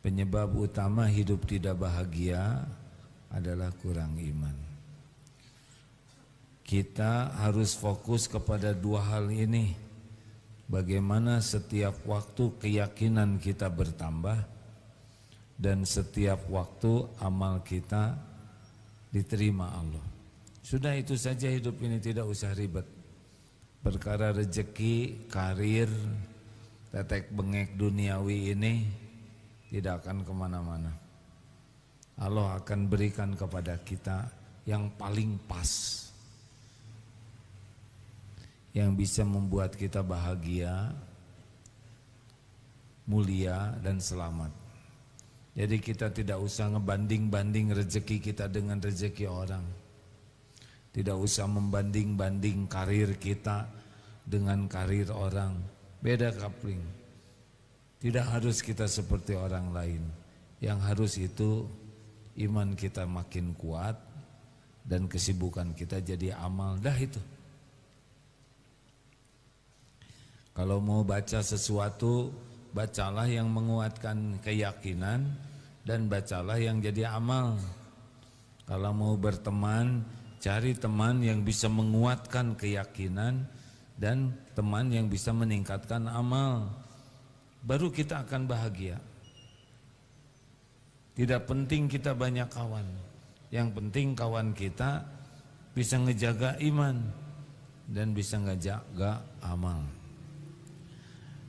Penyebab utama hidup tidak bahagia adalah kurang iman. Kita harus fokus kepada dua hal ini. Bagaimana setiap waktu keyakinan kita bertambah dan setiap waktu amal kita diterima Allah. Sudah itu saja, hidup ini tidak usah ribet. Perkara rezeki, karir, tetek bengek duniawi ini tidak akan kemana-mana. Allah akan berikan kepada kita yang paling pas, yang bisa membuat kita bahagia, mulia dan selamat. Jadi kita tidak usah ngebanding-banding rezeki kita dengan rezeki orang. Tidak usah membanding-banding karir kita dengan karir orang. Beda kapling. Tidak harus kita seperti orang lain. Yang harus itu iman kita makin kuat dan kesibukan kita jadi amal. Dah itu. Kalau mau baca sesuatu, bacalah yang menguatkan keyakinan dan bacalah yang jadi amal. Kalau mau berteman, cari teman yang bisa menguatkan keyakinan dan teman yang bisa meningkatkan amal. Baru kita akan bahagia. Tidak penting kita banyak kawan. Yang penting kawan kita bisa ngejaga iman dan bisa ngejaga amal.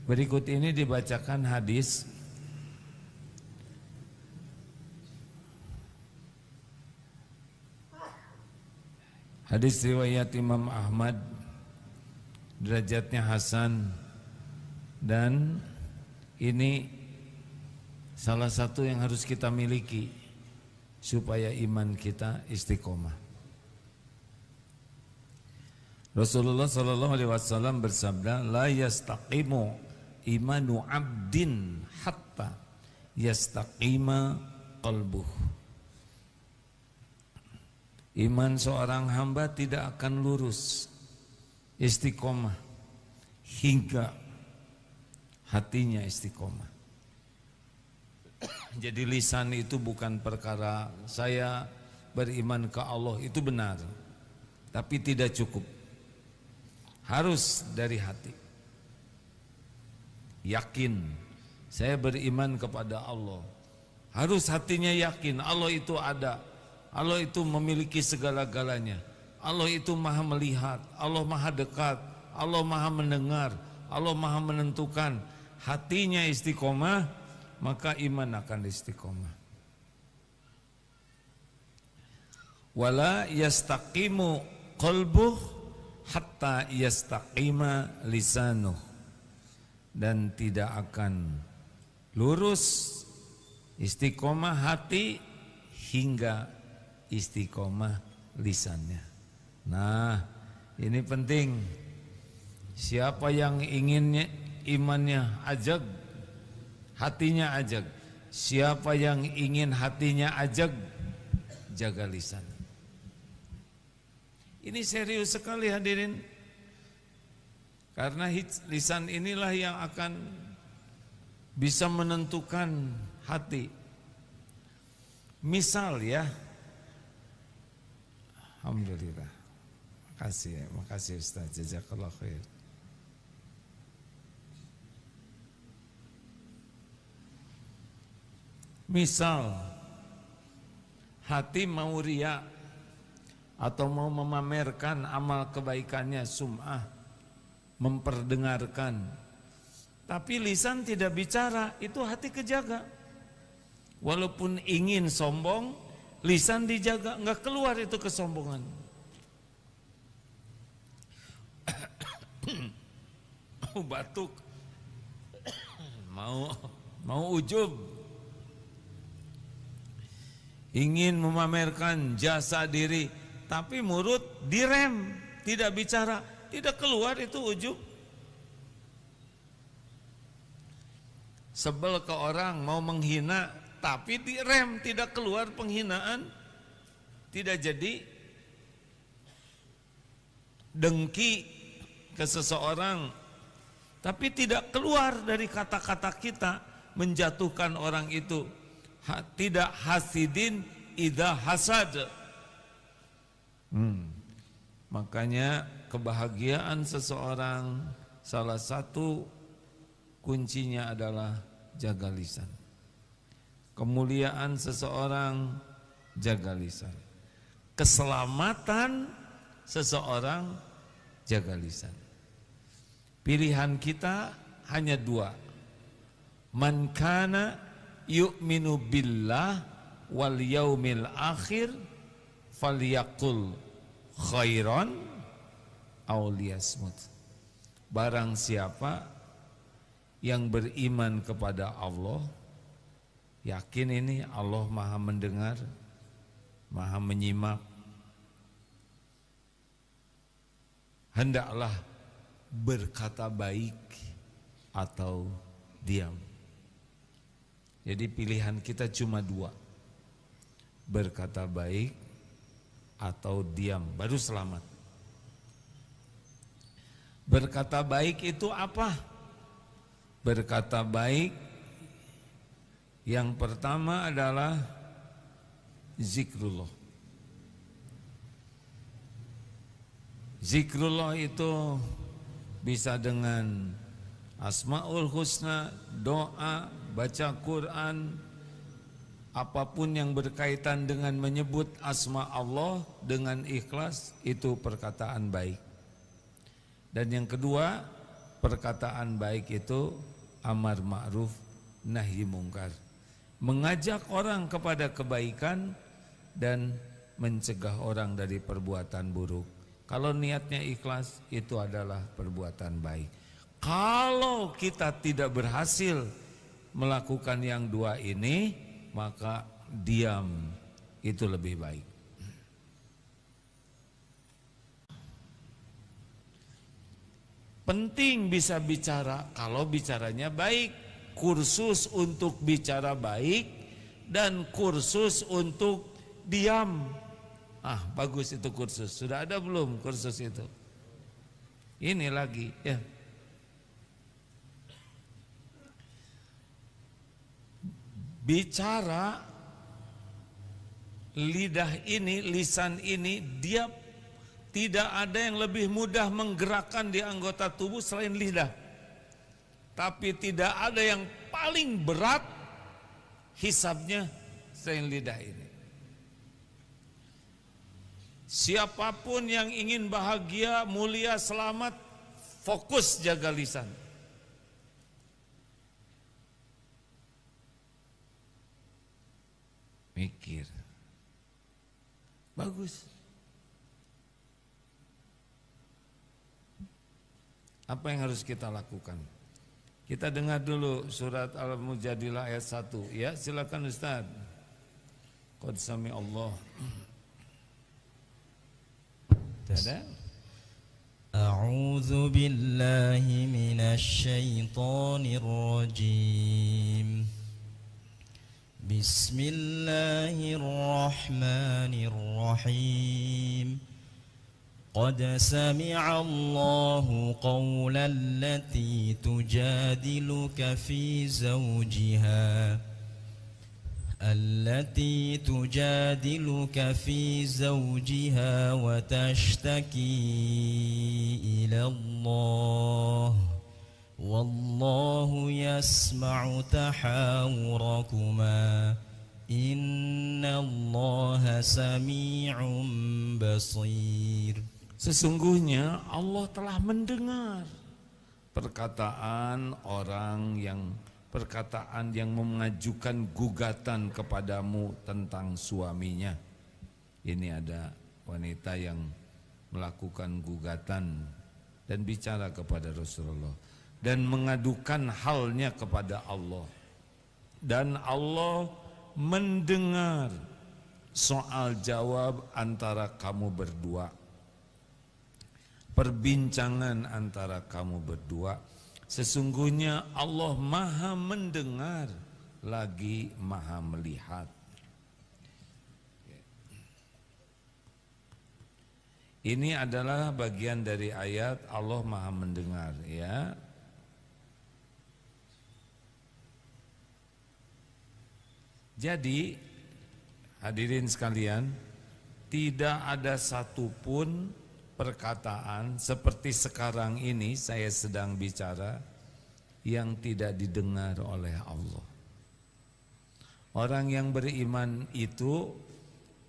Berikut ini dibacakan hadis riwayat Imam Ahmad, derajatnya hasan, dan ini salah satu yang harus kita miliki supaya iman kita istiqomah. Rasulullah SAW bersabda, la yastaqimu imanu abdin hatta yastaqima qalbuh. Iman seorang hamba tidak akan lurus, istiqomah, hingga hatinya istiqomah. Jadi lisan itu bukan perkara saya beriman ke Allah, itu benar, tapi tidak cukup. Harus dari hati. Yakin saya beriman kepada Allah. Harus hatinya yakin Allah itu ada. Allah itu memiliki segala-galanya. Allah itu maha melihat, Allah maha dekat, Allah maha mendengar, Allah maha menentukan. Hatinya istiqomah, maka iman akan istiqomah. Wala yastaqimu qalbuh hatta yastaqima lisanuh. Dan tidak akan lurus istiqomah hati hingga istiqomah lisannya. Nah, ini penting. Siapa yang inginnya imannya ajag, hatinya ajag. Siapa yang ingin hatinya ajag, jaga lisan. Ini serius sekali hadirin. Karena lisan inilah yang akan bisa menentukan hati. Misal ya, alhamdulillah. Makasih Ustaz, jazakallah khair. Misal hati mau riya atau mau memamerkan amal kebaikannya, sum'ah, memperdengarkan, tapi lisan tidak bicara, itu hati kejaga. Walaupun ingin sombong, lisan dijaga, enggak keluar itu kesombongan. Mau batuk, mau ujub, ingin memamerkan jasa diri, tapi mulut direm, tidak bicara, tidak keluar itu ujub. Sebel ke orang, mau menghina, tapi direm, tidak keluar penghinaan, tidak jadi. Dengki ke seseorang, tapi tidak keluar dari kata-kata kita, menjatuhkan orang itu. Tidak hasidin idza hasad. Makanya kebahagiaan seseorang salah satu kuncinya adalah jaga lisan. Kemuliaan seseorang jaga lisan. Keselamatan seseorang jaga lisan. Pilihan kita hanya dua. Man kana yu'minu billah wal yaumil akhir falyaqul khairan aw liyasmut. Barang siapa yang beriman kepada Allah, yakin ini Allah Maha mendengar, Maha menyimak, hendaklah berkata baik atau diam. Jadi pilihan kita cuma dua, berkata baik atau diam, baru selamat. Berkata baik itu apa? Berkata baik yang pertama adalah zikrullah. Zikrullah itu bisa dengan Asmaul Husna, doa, baca Quran, apapun yang berkaitan dengan menyebut asma Allah dengan ikhlas, itu perkataan baik. Dan yang kedua, perkataan baik itu amar ma'ruf nahi mungkar, mengajak orang kepada kebaikan dan mencegah orang dari perbuatan buruk. Kalau niatnya ikhlas, itu adalah perbuatan baik. Kalau kita tidak berhasil melakukan yang dua ini, maka diam itu lebih baik. Penting bisa bicara kalau bicaranya baik. Kursus untuk bicara baik dan kursus untuk diam. Bagus itu kursus. Sudah ada belum kursus itu? Ini lagi ya. Bicara lidah ini, lisan ini, dia tidak ada yang lebih mudah menggerakkan di anggota tubuh selain lidah. Tapi tidak ada yang paling berat hisabnya selain lidah ini. Siapapun yang ingin bahagia, mulia, selamat, fokus jaga lisan. Mikir. Bagus. Apa yang harus kita lakukan? Kita dengar dulu surat Al-Mujadilah ayat 1. Ya, silakan Ustaz. Qad sami Allah. Ada? A'udzu billahi minasy syaithanir rajim. Bismillahirrahmanirrahim. Qad sami'a Allahu qawla allati tujadiluka fi zawjiha wa tashtaki ila Allah. Wallahu yasma'u tahawurakuma. Innallaha sami'un basir. Sesungguhnya Allah telah mendengar perkataan yang mengajukan gugatan kepadamu tentang suaminya. Ini ada wanita yang melakukan gugatan dan bicara kepada Rasulullah dan mengadukan halnya kepada Allah. Dan Allah mendengar soal jawab antara kamu berdua, perbincangan antara kamu berdua. Sesungguhnya Allah Maha mendengar lagi Maha melihat. Ini adalah bagian dari ayat Allah Maha mendengar, ya. Jadi hadirin sekalian, tidak ada satupun perkataan seperti sekarang ini saya sedang bicara yang tidak didengar oleh Allah. Orang yang beriman itu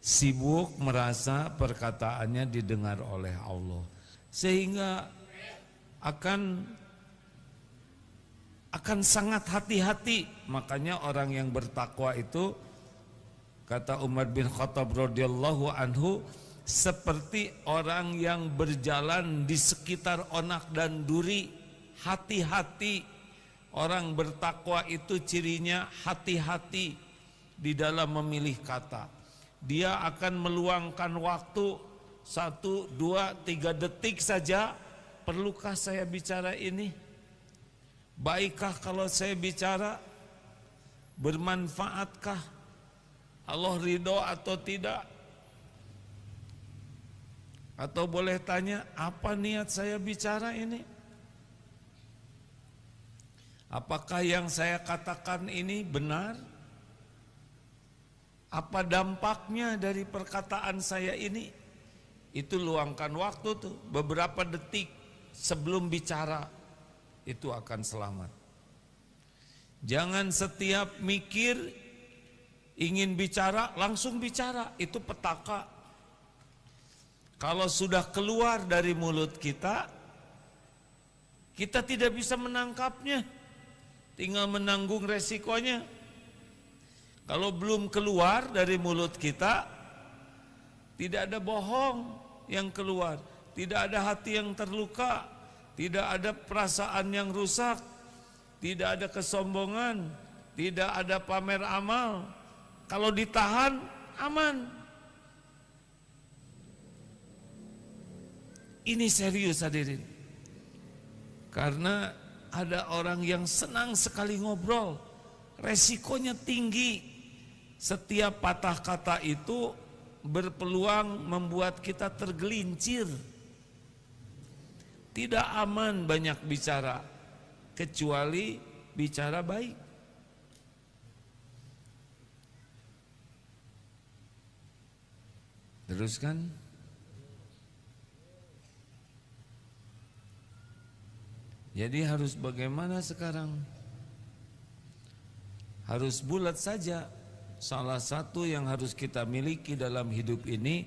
sibuk merasa perkataannya didengar oleh Allah, sehingga akan sangat hati-hati. Makanya orang yang bertakwa itu, kata Umar bin Khattab radhiyallahu anhu, seperti orang yang berjalan di sekitar onak dan duri. Hati-hati. Orang bertakwa itu cirinya hati-hati di dalam memilih kata. Dia akan meluangkan waktu 1, 2, 3 detik saja. Perlukah saya bicara ini? Baikkah kalau saya bicara? Bermanfaatkah? Allah ridho atau tidak? Atau boleh tanya, apa niat saya bicara ini? Apakah yang saya katakan ini benar? Apa dampaknya dari perkataan saya ini? Itu luangkan waktu tuh, beberapa detik sebelum bicara, itu akan selamat. Jangan setiap mikir ingin bicara langsung bicara, itu petaka. Kalau sudah keluar dari mulut kita, kita tidak bisa menangkapnya, tinggal menanggung resikonya. Kalau belum keluar dari mulut kita, tidak ada bohong yang keluar, tidak ada hati yang terluka, tidak ada perasaan yang rusak, tidak ada kesombongan, tidak ada pamer amal. Kalau ditahan, aman. Ini serius hadirin. Karena ada orang yang senang sekali ngobrol, resikonya tinggi. Setiap patah kata itu berpeluang membuat kita tergelincir. Tidak aman banyak bicara, kecuali bicara baik. Teruskan. Jadi harus bagaimana sekarang? Harus bulat saja. Salah satu yang harus kita miliki dalam hidup ini,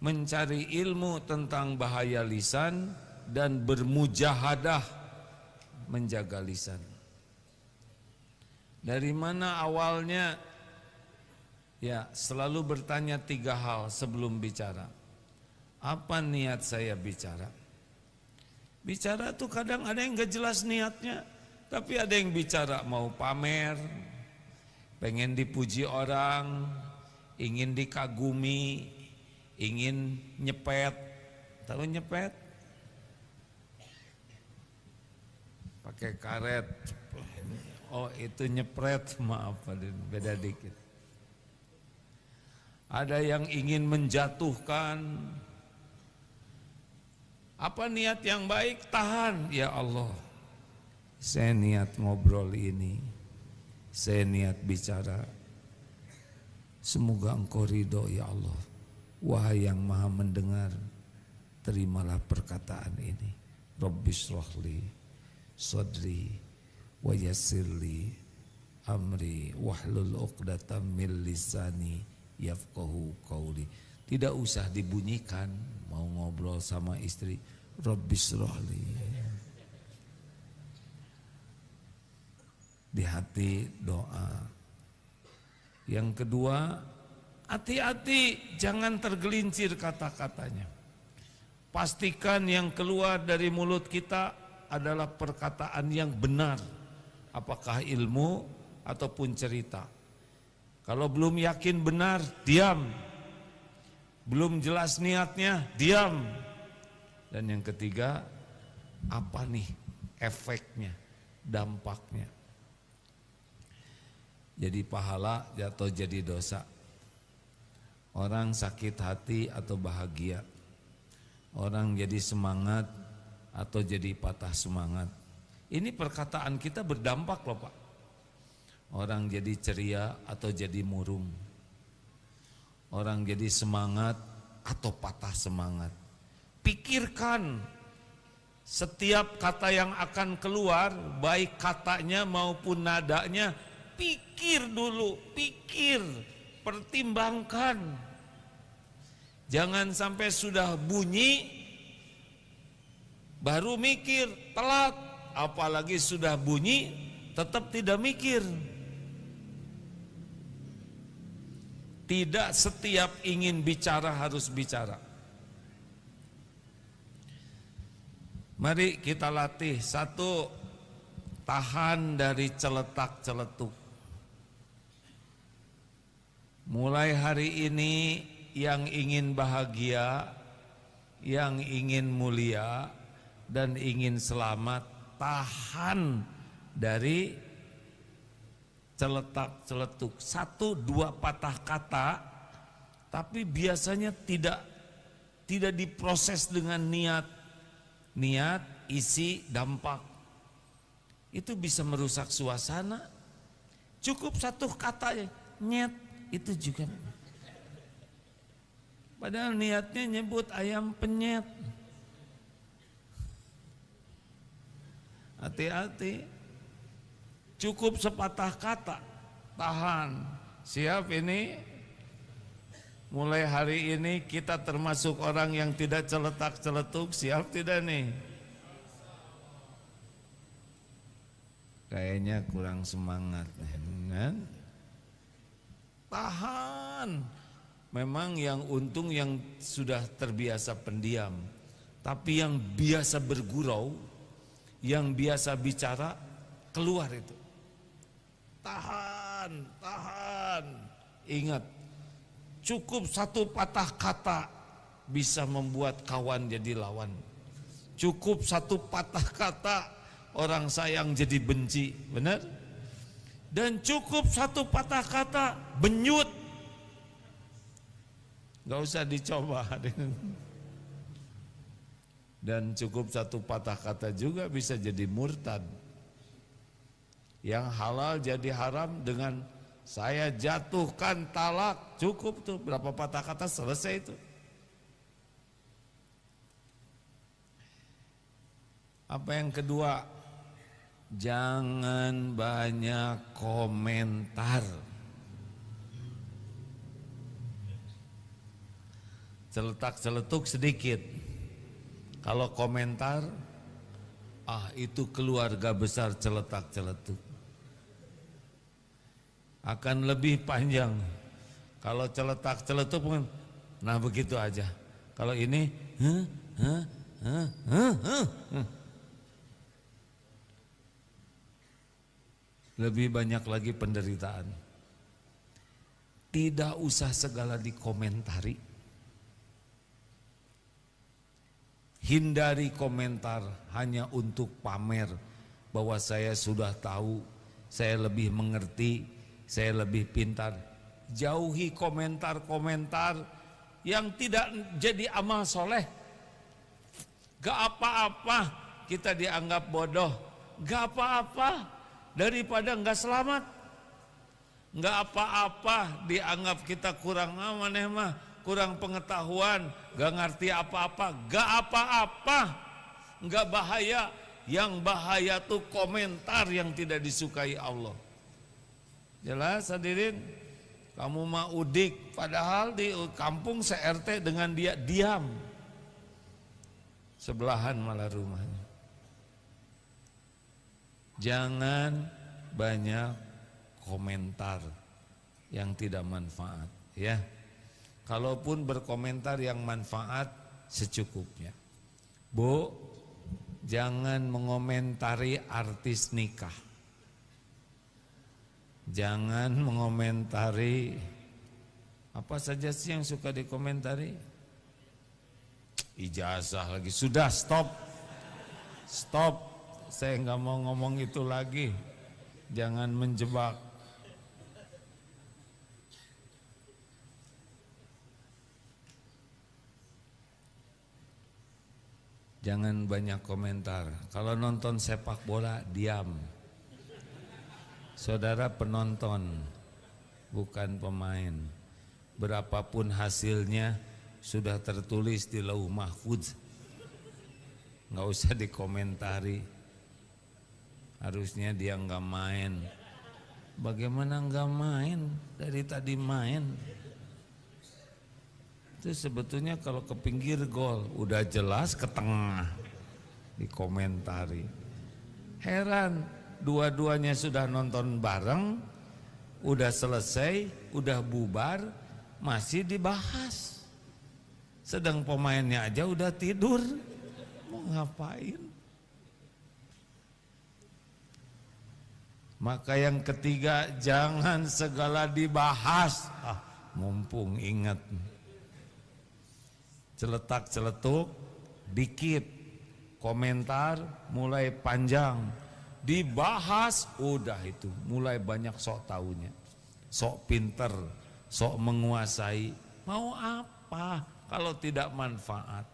mencari ilmu tentang bahaya lisan dan bermujahadah menjaga lisan. Dari mana awalnya? Ya, selalu bertanya 3 hal sebelum bicara. Apa niat saya bicara? Bicara tuh kadang ada yang gak jelas niatnya, tapi ada yang bicara mau pamer, pengen dipuji orang, ingin dikagumi, ingin nyepet. Tahu nyepet? Pakai karet. Oh, itu nyepret, maaf, beda dikit. Ada yang ingin menjatuhkan. Apa niat yang baik? Tahan. Ya Allah, saya niat ngobrol ini, saya niat bicara, semoga Engkau ridho ya Allah. Wahai yang maha mendengar, terimalah perkataan ini. Rabbis rohli sodri wa yassirli amri wahlul uqdatam min lisani yafqahu qauli. Tidak usah dibunyikan mau ngobrol sama istri, Rabbis rohli. Di hati doa. Yang kedua, hati-hati jangan tergelincir kata-katanya. Pastikan yang keluar dari mulut kita adalah perkataan yang benar, apakah ilmu ataupun cerita. Kalau belum yakin benar, diam. Belum jelas niatnya, diam. Dan yang ketiga, apa nih efeknya, dampaknya? Jadi pahala atau jadi dosa. Orang sakit hati atau bahagia. Orang jadi semangat atau jadi patah semangat. Ini perkataan kita berdampak loh Pak. Orang jadi ceria atau jadi murung. Orang jadi semangat atau patah semangat. Pikirkan setiap kata yang akan keluar, baik katanya maupun nadanya, pikir dulu, pikir, pertimbangkan. Jangan sampai sudah bunyi baru mikir, telat. Apalagi sudah bunyi tetap tidak mikir. Tidak setiap ingin bicara harus bicara. Mari kita latih. Satu, tahan dari celetak-celetuk. Mulai hari ini yang ingin bahagia, yang ingin mulia, dan ingin selamat, tahan dari celetak-celetuk. Satu dua patah kata, tapi biasanya tidak diproses dengan niat, isi, dampak. Itu bisa merusak suasana. Cukup satu kata ya, nyet, itu juga. Padahal niatnya nyebut ayam penyet. Hati-hati. Cukup sepatah kata, tahan. Siap ini? Mulai hari ini kita termasuk orang yang tidak celetak-celetuk. Siap tidak nih? Kayaknya kurang semangat, kan? Tahan. Memang yang untung yang sudah terbiasa pendiam. Tapi yang biasa bergurau, yang biasa bicara, keluar itu. Tahan. Ingat, cukup satu patah kata bisa membuat kawan jadi lawan. Cukup satu patah kata orang sayang jadi benci, benar? Dan cukup satu patah kata benyut. Gak usah dicoba. Dan cukup satu patah kata juga bisa jadi murtad. Yang halal jadi haram dengan saya jatuhkan talak. Cukup tuh, berapa patah kata selesai itu. Apa yang kedua? Jangan banyak komentar. Celetak-celetuk sedikit. Kalau komentar, itu keluarga besar celetak-celetuk. Akan lebih panjang. Kalau celetak-celetuk pun, nah begitu aja. Kalau ini, lebih banyak lagi penderitaan. Tidak usah segala dikomentari. Hindari komentar hanya untuk pamer bahwa saya sudah tahu, saya lebih mengerti, saya lebih pintar. Jauhi komentar-komentar yang tidak jadi amal soleh. Gak apa-apa kita dianggap bodoh, gak apa-apa daripada gak selamat. Gak apa-apa dianggap kita kurang amanah mah, kurang pengetahuan, gak ngerti apa-apa, gak apa-apa, gak bahaya. Yang bahaya tuh komentar yang tidak disukai Allah. Jelas hadirin? Kamu mah udik, padahal di kampung se-RT dengan dia diam. Sebelahan malah rumahnya. Jangan banyak komentar yang tidak manfaat, ya. Kalaupun berkomentar yang manfaat secukupnya. Bu, jangan mengomentari artis nikah. Jangan mengomentari apa saja sih yang suka dikomentari. Ijazah lagi. Sudah, stop. Saya nggak mau ngomong itu lagi. Jangan menjebak. Jangan banyak komentar. Kalau nonton sepak bola, diam. Saudara penonton, bukan pemain. Berapapun hasilnya sudah tertulis di Lauh Mahfuz, nggak usah dikomentari. Harusnya dia nggak main. Bagaimana nggak main? Dari tadi main. Itu sebetulnya kalau ke pinggir gol, udah jelas ke tengah, dikomentari. Heran, dua-duanya sudah nonton bareng, udah selesai, udah bubar, masih dibahas. Sedang pemainnya aja udah tidur, mau ngapain? Maka yang ketiga, jangan segala dibahas. Mumpung ingat, celetak-celetuk dikit, komentar mulai panjang, dibahas udah itu mulai banyak sok taunya, sok pinter, sok menguasai. Mau apa kalau tidak manfaat?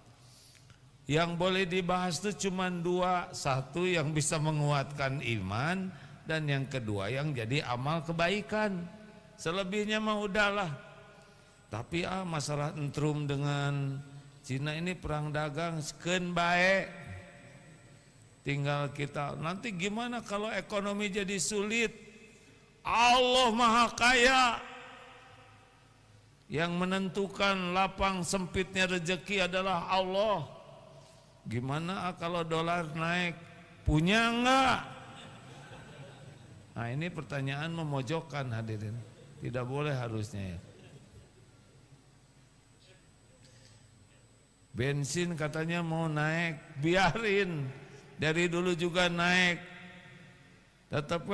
Yang boleh dibahas itu cuma dua, satu yang bisa menguatkan iman, dan yang kedua yang jadi amal kebaikan. Selebihnya mah udahlah. Tapi masalah entrum dengan Cina ini perang dagang sekeun bae. Tinggal kita nanti gimana kalau ekonomi jadi sulit? Allah Maha Kaya. Yang menentukan lapang sempitnya rezeki adalah Allah. Gimana kalau dolar naik? Punya enggak? Nah, ini pertanyaan memojokkan hadirin. Tidak boleh harusnya ya. Bensin katanya mau naik, biarin. Dari dulu juga naik. Tetap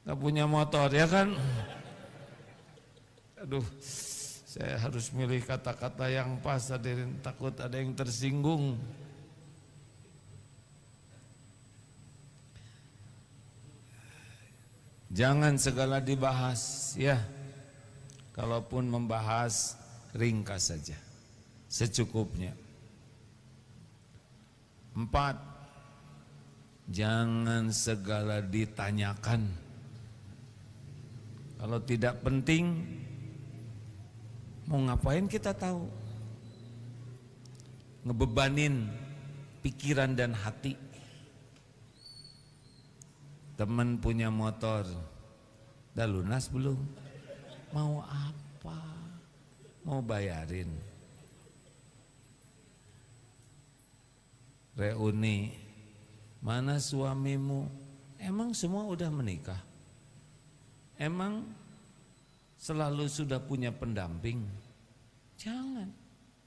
gak punya motor ya kan? Aduh, saya harus milih kata-kata yang pas hadirin, takut ada yang tersinggung. Jangan segala dibahas ya. Kalaupun membahas, ringkas saja, secukupnya. 4, jangan segala ditanyakan. Kalau tidak penting, mau ngapain kita tahu? Ngebebanin pikiran dan hati. Teman punya motor, udah lunas belum? Mau apa? Mau bayarin? Reuni, mana suamimu? Emang semua udah menikah? Emang selalu sudah punya pendamping? Jangan,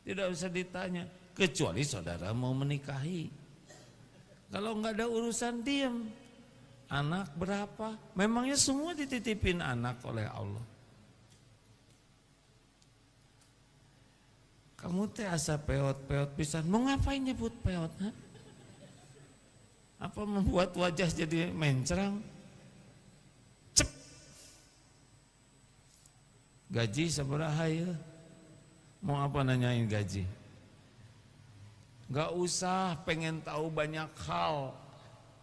tidak usah ditanya, kecuali saudara mau menikahi. Kalau nggak ada urusan, diam. Anak berapa? Memangnya semua dititipin anak oleh Allah? Kamu teh asa peot-peot pisan. Mau ngapain nyebut peot? Ha? Apa membuat wajah jadi mencerang? Cep. Gaji sabaraha ya? Mau apa nanyain gaji? Gak usah pengen tahu banyak hal,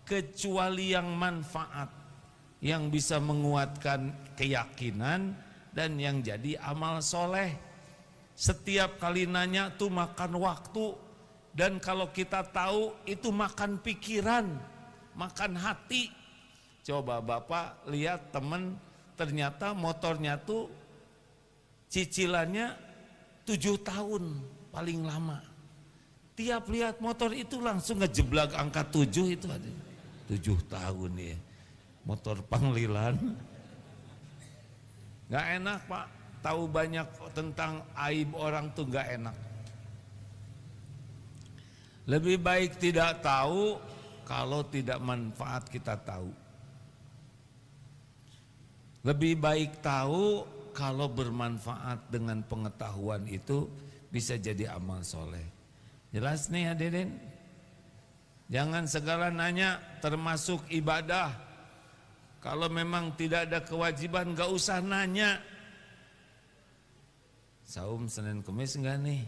kecuali yang manfaat, yang bisa menguatkan keyakinan dan yang jadi amal soleh. Setiap kali nanya tuh makan waktu, dan kalau kita tahu itu makan pikiran, makan hati. Coba Bapak lihat temen, ternyata motornya tuh cicilannya 7 tahun paling lama. Tiap lihat motor itu langsung ngejeblak angka 7 itu ada. 7 tahun ya, motor Panglilan. Gak enak Pak, tahu banyak tentang aib orang tuh gak enak. Lebih baik tidak tahu kalau tidak manfaat kita tahu. Lebih baik tahu kalau bermanfaat, dengan pengetahuan itu bisa jadi amal soleh. Jelas nih hadirin? Jangan segala nanya, termasuk ibadah. Kalau memang tidak ada kewajiban, gak usah nanya. Saum Senin Kemis enggak nih?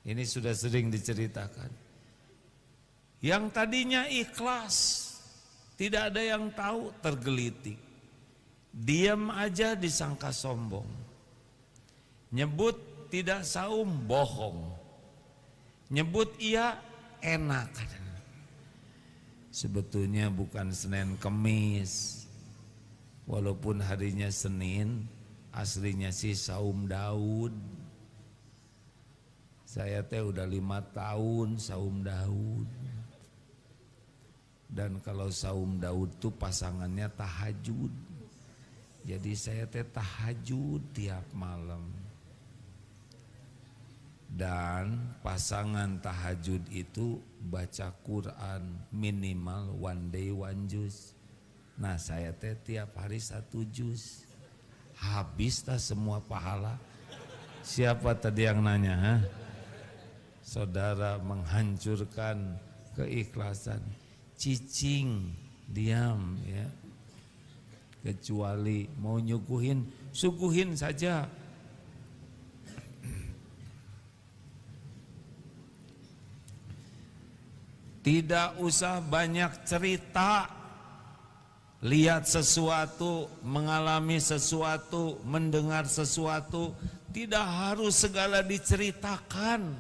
Ini sudah sering diceritakan. Yang tadinya ikhlas, Tidak ada yang tahu, tergelitik. Diam aja disangka sombong. Nyebut tidak saum, bohong. Nyebut iya, enak. Sebetulnya bukan Senin Kemis. Walaupun harinya Senin, aslinya sih saum Daud. Saya teh udah 5 tahun saum Daud. Dan kalau saum Daud tuh pasangannya tahajud. Jadi saya teh tahajud tiap malam. Dan pasangan tahajud itu baca Quran minimal one day one juz. Nah saya teh tiap hari 1 juz. Habis tak semua pahala. Siapa tadi yang nanya? Ha? Saudara menghancurkan keikhlasan. Cicing, diam ya. Kecuali mau nyuguhin, suguhin saja. Tidak usah banyak cerita. Lihat sesuatu, mengalami sesuatu, mendengar sesuatu, tidak harus segala diceritakan.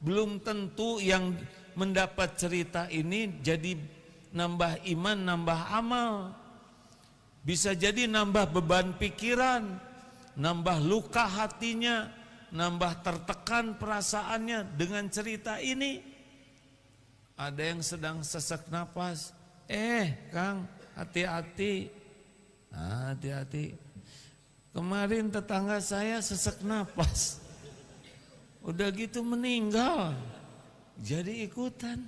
Belum tentu yang mendapat cerita ini jadi nambah iman, nambah amal. Bisa jadi nambah beban pikiran, nambah luka hatinya, nambah tertekan perasaannya dengan cerita ini. Ada yang sedang sesak napas, Kang, hati-hati. Nah, hati-hati. Kemarin tetangga saya sesak napas, udah gitu meninggal. Jadi ikutan.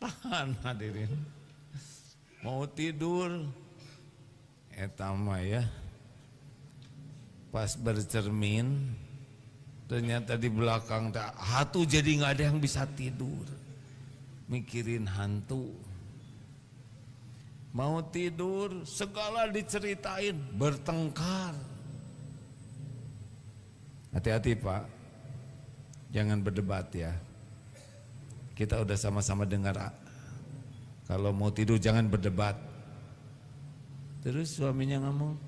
Tahan hadirin. Mau tidur, etama ya. Pas bercermin, ternyata di belakang hantu, jadi nggak ada yang bisa tidur. Mikirin hantu. Mau tidur, segala diceritain, bertengkar. Hati-hati Pak, jangan berdebat ya. Kita udah sama-sama dengar. Kalau mau tidur jangan berdebat. Terus suaminya ngomong,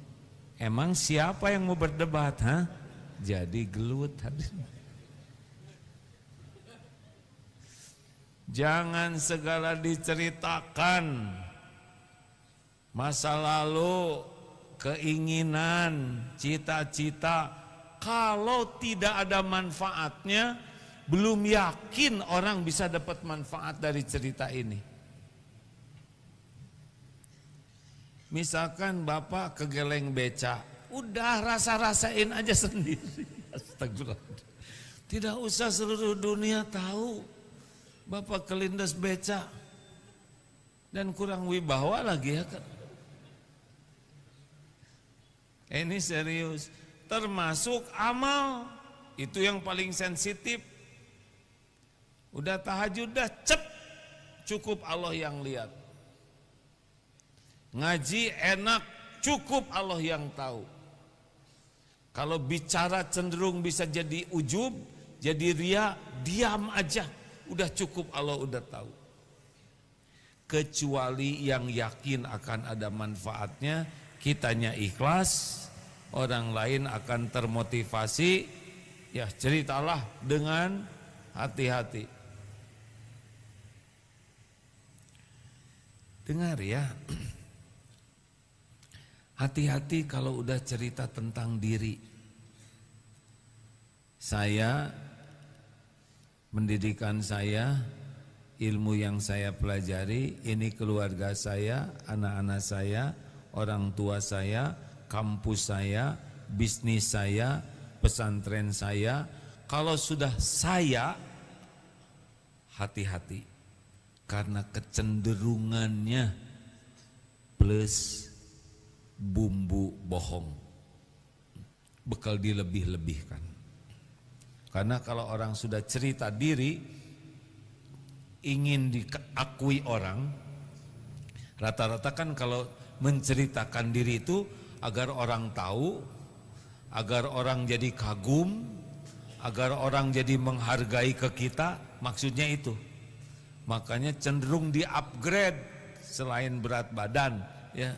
emang siapa yang mau berdebat? Ha? Jadi gelut. Jangan segala diceritakan. Masa lalu, keinginan, cita-cita. Kalau tidak ada manfaatnya, belum yakin orang bisa dapat manfaat dari cerita ini. Misalkan Bapak kegeleng beca, udah rasa-rasain aja sendiri. Astagfirullah. Tidak usah seluruh dunia tahu Bapak kelindes beca. Dan kurang wibawa lagi ya kan. Ini serius. Termasuk amal, itu yang paling sensitif. Udah tahajud dah cep, cukup Allah yang lihat. Ngaji enak, cukup Allah yang tahu. Kalau bicara cenderung bisa jadi ujub, jadi ria, diam aja, udah cukup Allah udah tahu. Kecuali yang yakin akan ada manfaatnya, kitanya ikhlas, orang lain akan termotivasi, ya ceritalah dengan hati-hati. Dengar ya, hati-hati kalau udah cerita tentang diri. Saya, pendidikan saya, ilmu yang saya pelajari, ini keluarga saya, anak-anak saya, orang tua saya, kampus saya, bisnis saya, pesantren saya. Kalau sudah saya, hati-hati. Karena kecenderungannya plus bumbu bohong. Bekal dilebih-lebihkan. Karena kalau orang sudah cerita diri, ingin diakui orang, rata-rata kan kalau menceritakan diri itu agar orang tahu, agar orang jadi kagum, agar orang jadi menghargai ke kita, maksudnya itu. Makanya cenderung di-upgrade selain berat badan, ya.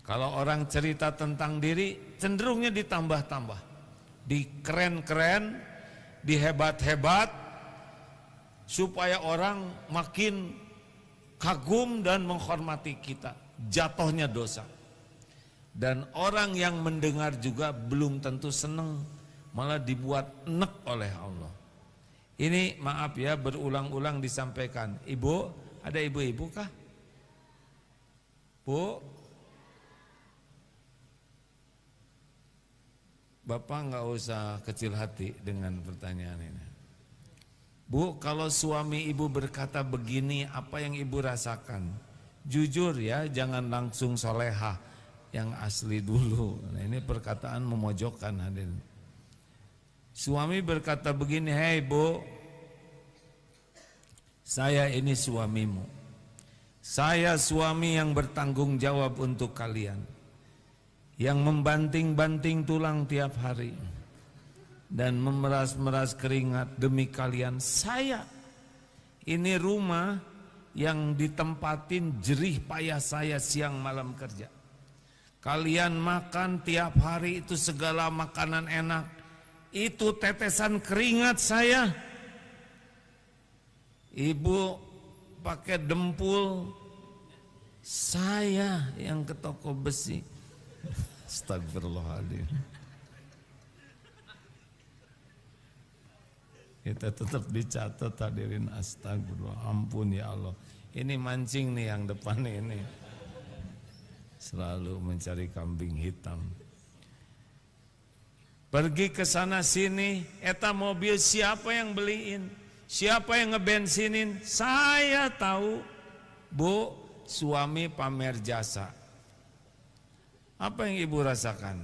Kalau orang cerita tentang diri, cenderungnya ditambah-tambah, dikeren-keren, dihebat-hebat, supaya orang makin kagum dan menghormati kita. Jatuhnya dosa. Dan orang yang mendengar juga belum tentu senang, malah dibuat enek oleh Allah. Ini maaf ya, berulang-ulang disampaikan. Ibu, ada ibu-ibu kah? Bu, Bapak nggak usah kecil hati dengan pertanyaan ini. Bu, kalau suami ibu berkata begini, apa yang ibu rasakan? Jujur ya, jangan langsung solehah, yang asli dulu. Nah, ini perkataan memojokkan hadirin. Suami berkata begini, hei bu, saya ini suamimu. Saya suami yang bertanggung jawab untuk kalian, yang membanting-banting tulang tiap hari dan memeras-meras keringat demi kalian. Saya ini rumah yang ditempatin jerih payah saya siang malam kerja. Kalian makan tiap hari itu segala makanan enak, itu tetesan keringat saya. Ibu pakai dempul, saya yang ke toko besi. Astagfirullahaladzim. Kita tetap dicatat hadirin, astagfirullah, ampun ya Allah. Ini mancing nih yang depan ini, selalu mencari kambing hitam. Pergi ke sana sini, eta mobil siapa yang beliin? Siapa yang ngebensinin? Saya tahu. Bu, suami pamer jasa. Apa yang ibu rasakan?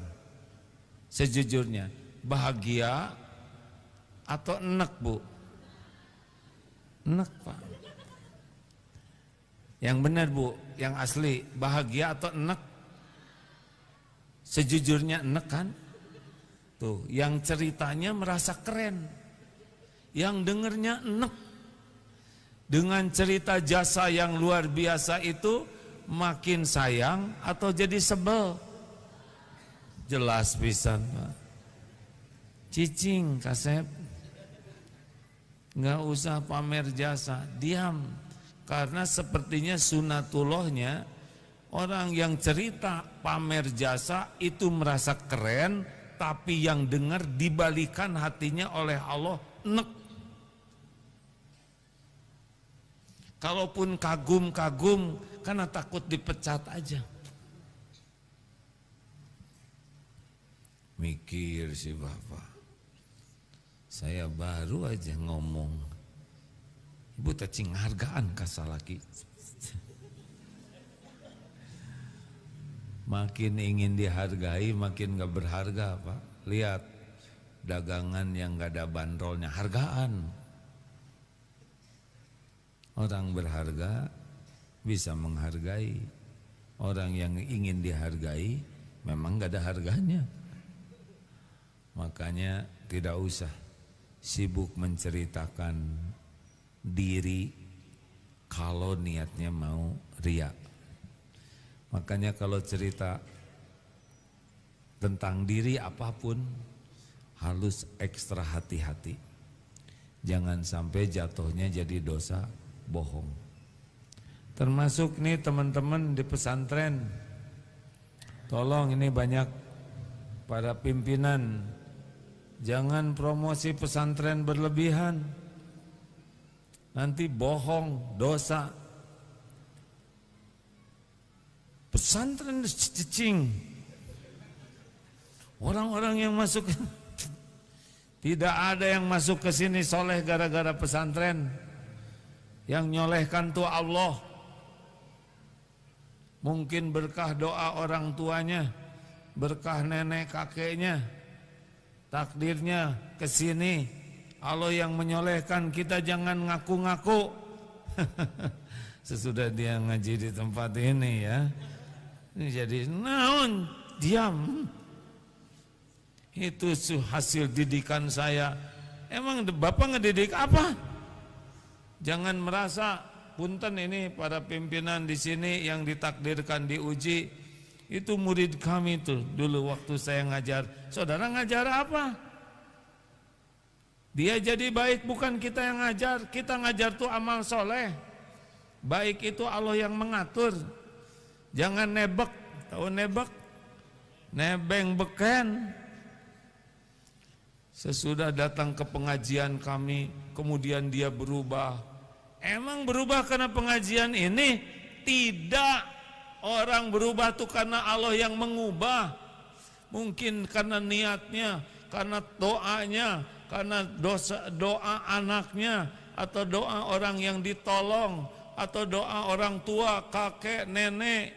Sejujurnya, bahagia atau enek bu? Enek pak. Yang benar bu, yang asli, bahagia atau enek? Sejujurnya enek kan? Tuh, yang ceritanya merasa keren, yang dengernya enek. Dengan cerita jasa yang luar biasa itu, makin sayang atau jadi sebel? Jelas pisan pak. Cicing Kasep, nggak usah pamer jasa, diam. Karena sepertinya sunatullahnya, orang yang cerita pamer jasa itu merasa keren, tapi yang dengar dibalikan hatinya oleh Allah nek. Kalaupun kagum-kagum, karena takut dipecat aja. Mikir si bapak, saya baru aja ngomong, ibu cacing hargaan kasalaki. Makin ingin dihargai, makin gak berharga pak. Lihat dagangan yang gak ada bandrolnya, hargaan. Orang berharga bisa menghargai. Orang yang ingin dihargai memang gak ada harganya. Makanya tidak usah sibuk menceritakan diri kalau niatnya mau riya. Makanya kalau cerita tentang diri apapun harus ekstra hati-hati. Jangan sampai jatuhnya jadi dosa bohong. Termasuk nih teman-teman di pesantren, tolong ini banyak para pimpinan, jangan promosi pesantren berlebihan. Nanti bohong, dosa. Pesantren cicing. Orang-orang yang masuk, tidak ada yang masuk ke sini soleh gara-gara pesantren. Yang nyolehkan tuh Allah. Mungkin berkah doa orang tuanya, berkah nenek kakeknya, takdirnya ke sini. Allah yang menyolehkan, kita jangan ngaku-ngaku. Sesudah dia ngaji di tempat ini ya, jadi naon, diam. Itu hasil didikan saya. Emang bapak ngedidik apa? Jangan merasa punten ini para pimpinan di sini yang ditakdirkan diuji itu murid kami tuh dulu waktu saya ngajar. Saudara ngajar apa? Dia jadi baik bukan kita yang ngajar. Kita ngajar tuh amal soleh. Baik itu Allah yang mengatur. Jangan nebek, tahu nebek? Nebeng beken. Sesudah datang ke pengajian kami, kemudian dia berubah. Emang berubah karena pengajian ini? Tidak. Orang berubah itu karena Allah yang mengubah. Mungkin karena niatnya, karena doanya, karena doa anaknya, atau doa orang yang ditolong, atau doa orang tua, kakek, nenek,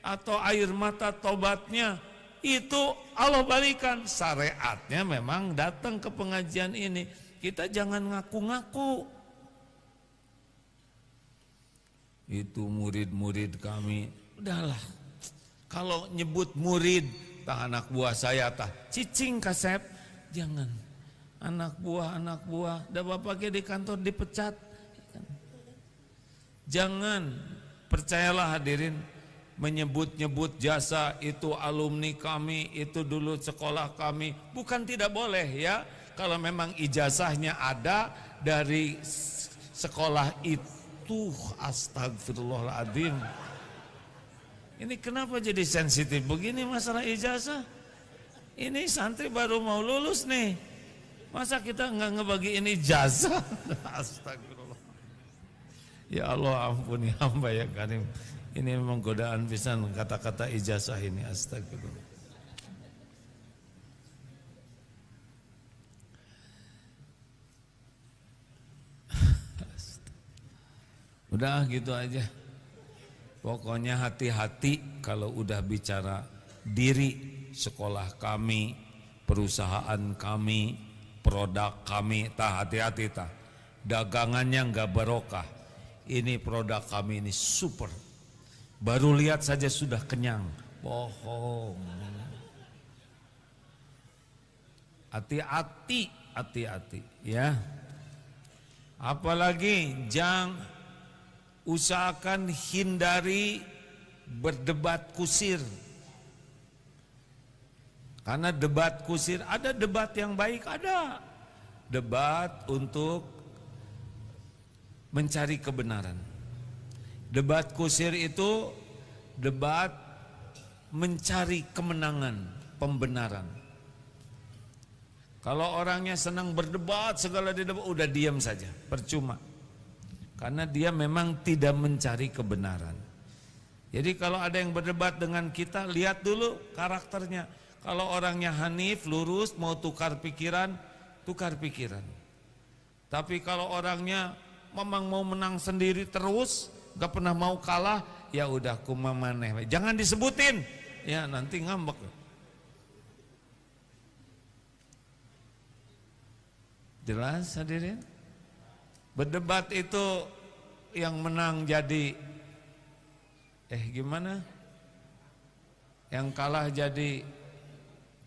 atau air mata tobatnya. Itu Allah balikan. Syariatnya memang datang ke pengajian ini. Kita jangan ngaku-ngaku. Itu murid-murid kami. Udahlah, kalau nyebut murid, tah anak buah saya tah cicing kasep, jangan. Anak buah, dah bapaknya di kantor dipecat. Jangan, percayalah hadirin, menyebut-nyebut jasa itu alumni kami, itu dulu sekolah kami, bukan tidak boleh ya. Kalau memang ijazahnya ada dari sekolah itu. Astagfirullahaladzim. Ini kenapa jadi sensitif begini masalah ijazah? Ini santri baru mau lulus nih. Masa kita nggak ngebagiin ijazah? Astagfirullah. Ya Allah ampuni hamba ya karim. Ini memang godaan pisan kata-kata ijazah ini. Astagfirullah. Udah gitu aja. Pokoknya hati-hati kalau udah bicara diri, sekolah kami, perusahaan kami, produk kami, hati-hati tah. Dagangannya enggak barokah. Ini produk kami ini super. Baru lihat saja sudah kenyang. Bohong. Hati-hati ya. Apalagi usahakan hindari berdebat kusir. Karena debat kusir, ada debat yang baik, ada debat untuk mencari kebenaran. Debat kusir itu debat mencari kemenangan, pembenaran. Kalau orangnya senang berdebat, segala didebat, udah diam saja, percuma. Karena dia memang tidak mencari kebenaran. Jadi kalau ada yang berdebat dengan kita, lihat dulu karakternya. Kalau orangnya hanif, lurus, mau tukar pikiran, tukar pikiran. Tapi kalau orangnya memang mau menang sendiri terus, gak pernah mau kalah, ya udah kumamaneh. Jangan disebutin, ya nanti ngambek. Jelas hadirin? Berdebat itu yang menang jadi gimana? Yang kalah jadi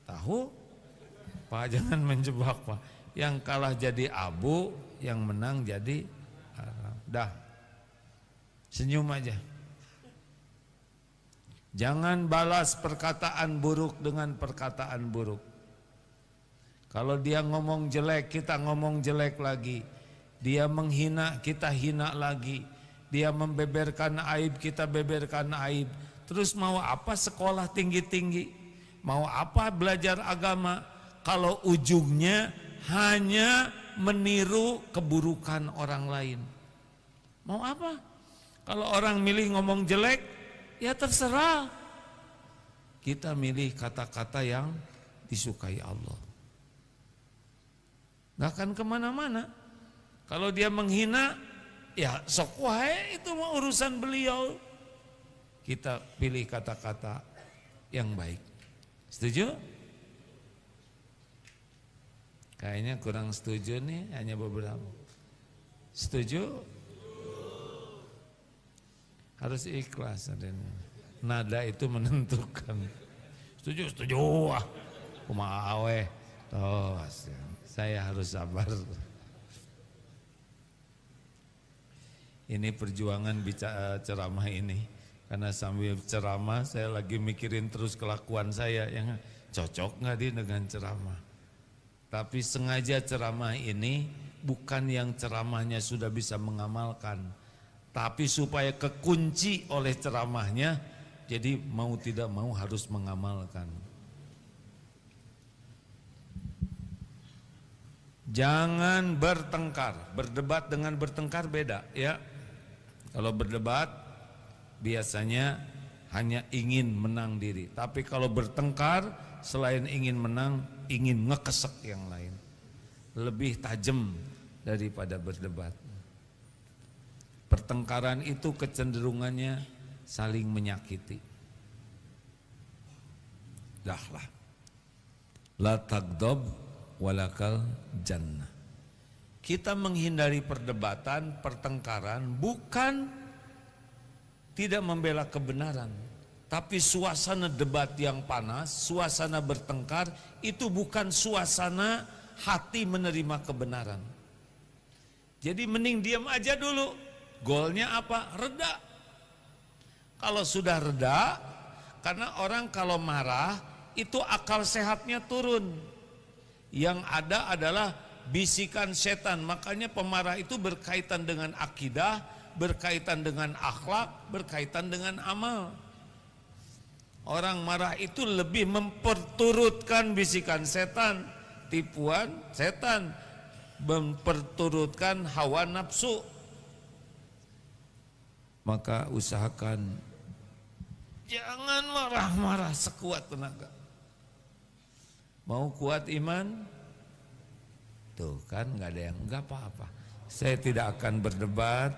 tahu? Pak jangan menjebak Pak. Yang kalah jadi abu, yang menang jadi dah. Senyum aja. Jangan balas perkataan buruk dengan perkataan buruk. Kalau dia ngomong jelek, kita ngomong jelek lagi. Dia menghina, kita hina lagi. Dia membeberkan aib, kita beberkan aib. Terus mau apa sekolah tinggi-tinggi? Mau apa belajar agama? Kalau ujungnya hanya meniru keburukan orang lain. Mau apa? Kalau orang milih ngomong jelek, ya terserah. Kita milih kata-kata yang disukai Allah. Nggak akan kemana-mana. Kalau dia menghina, ya sok wae itu mah urusan beliau. Kita pilih kata-kata yang baik. Setuju? Kayaknya kurang setuju nih, hanya beberapa. Setuju? Harus ikhlas adanya. Nada itu menentukan. Setuju, setuju. Wah, kumaha we. Tos, saya harus sabar. Ini perjuangan bicara ceramah ini. Karena sambil ceramah saya lagi mikirin terus kelakuan saya yang cocok nggak dia dengan ceramah. Tapi sengaja ceramah ini bukan yang ceramahnya sudah bisa mengamalkan, tapi supaya kekunci oleh ceramahnya, jadi mau tidak mau harus mengamalkan. Jangan bertengkar, berdebat dengan bertengkar beda ya. Kalau berdebat biasanya hanya ingin menang diri, tapi kalau bertengkar selain ingin menang, ingin ngekesek yang lain. Lebih tajam daripada berdebat. Pertengkaran itu kecenderungannya saling menyakiti. Dahlah. La tagdob walakal jannah. Kita menghindari perdebatan, pertengkaran bukan tidak membela kebenaran, tapi suasana debat yang panas, suasana bertengkar itu bukan suasana hati menerima kebenaran. Jadi mending diam aja dulu. Goalnya apa? Reda. Kalau sudah reda, karena orang kalau marah itu akal sehatnya turun. Yang ada adalah bisikan setan. Makanya pemarah itu berkaitan dengan akidah, berkaitan dengan akhlak, berkaitan dengan amal. Orang marah itu lebih memperturutkan bisikan setan, tipuan setan, memperturutkan hawa nafsu. Maka usahakan jangan marah-marah sekuat tenaga. Mau kuat iman? Tuh kan nggak ada yang nggak apa-apa. Saya tidak akan berdebat,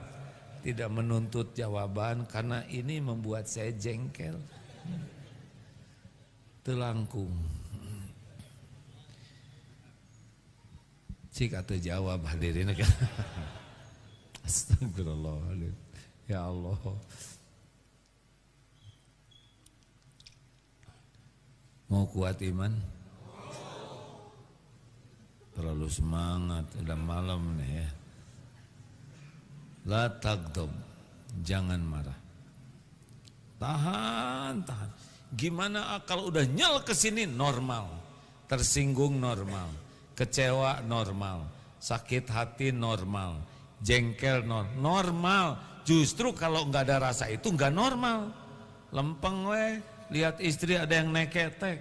tidak menuntut jawaban karena ini membuat saya jengkel. Telangkung. Cik atau jawab hadirin. Astagfirullahaladzim. Ya Allah. Mau kuat iman? Terlalu semangat, udah malam nih ya. La tagdob, jangan marah. Tahan. Gimana kalau udah nyel ke sini normal, tersinggung normal, kecewa normal, sakit hati normal, jengkel normal. Justru kalau nggak ada rasa itu nggak normal. Lempeng we, lihat istri ada yang neketek,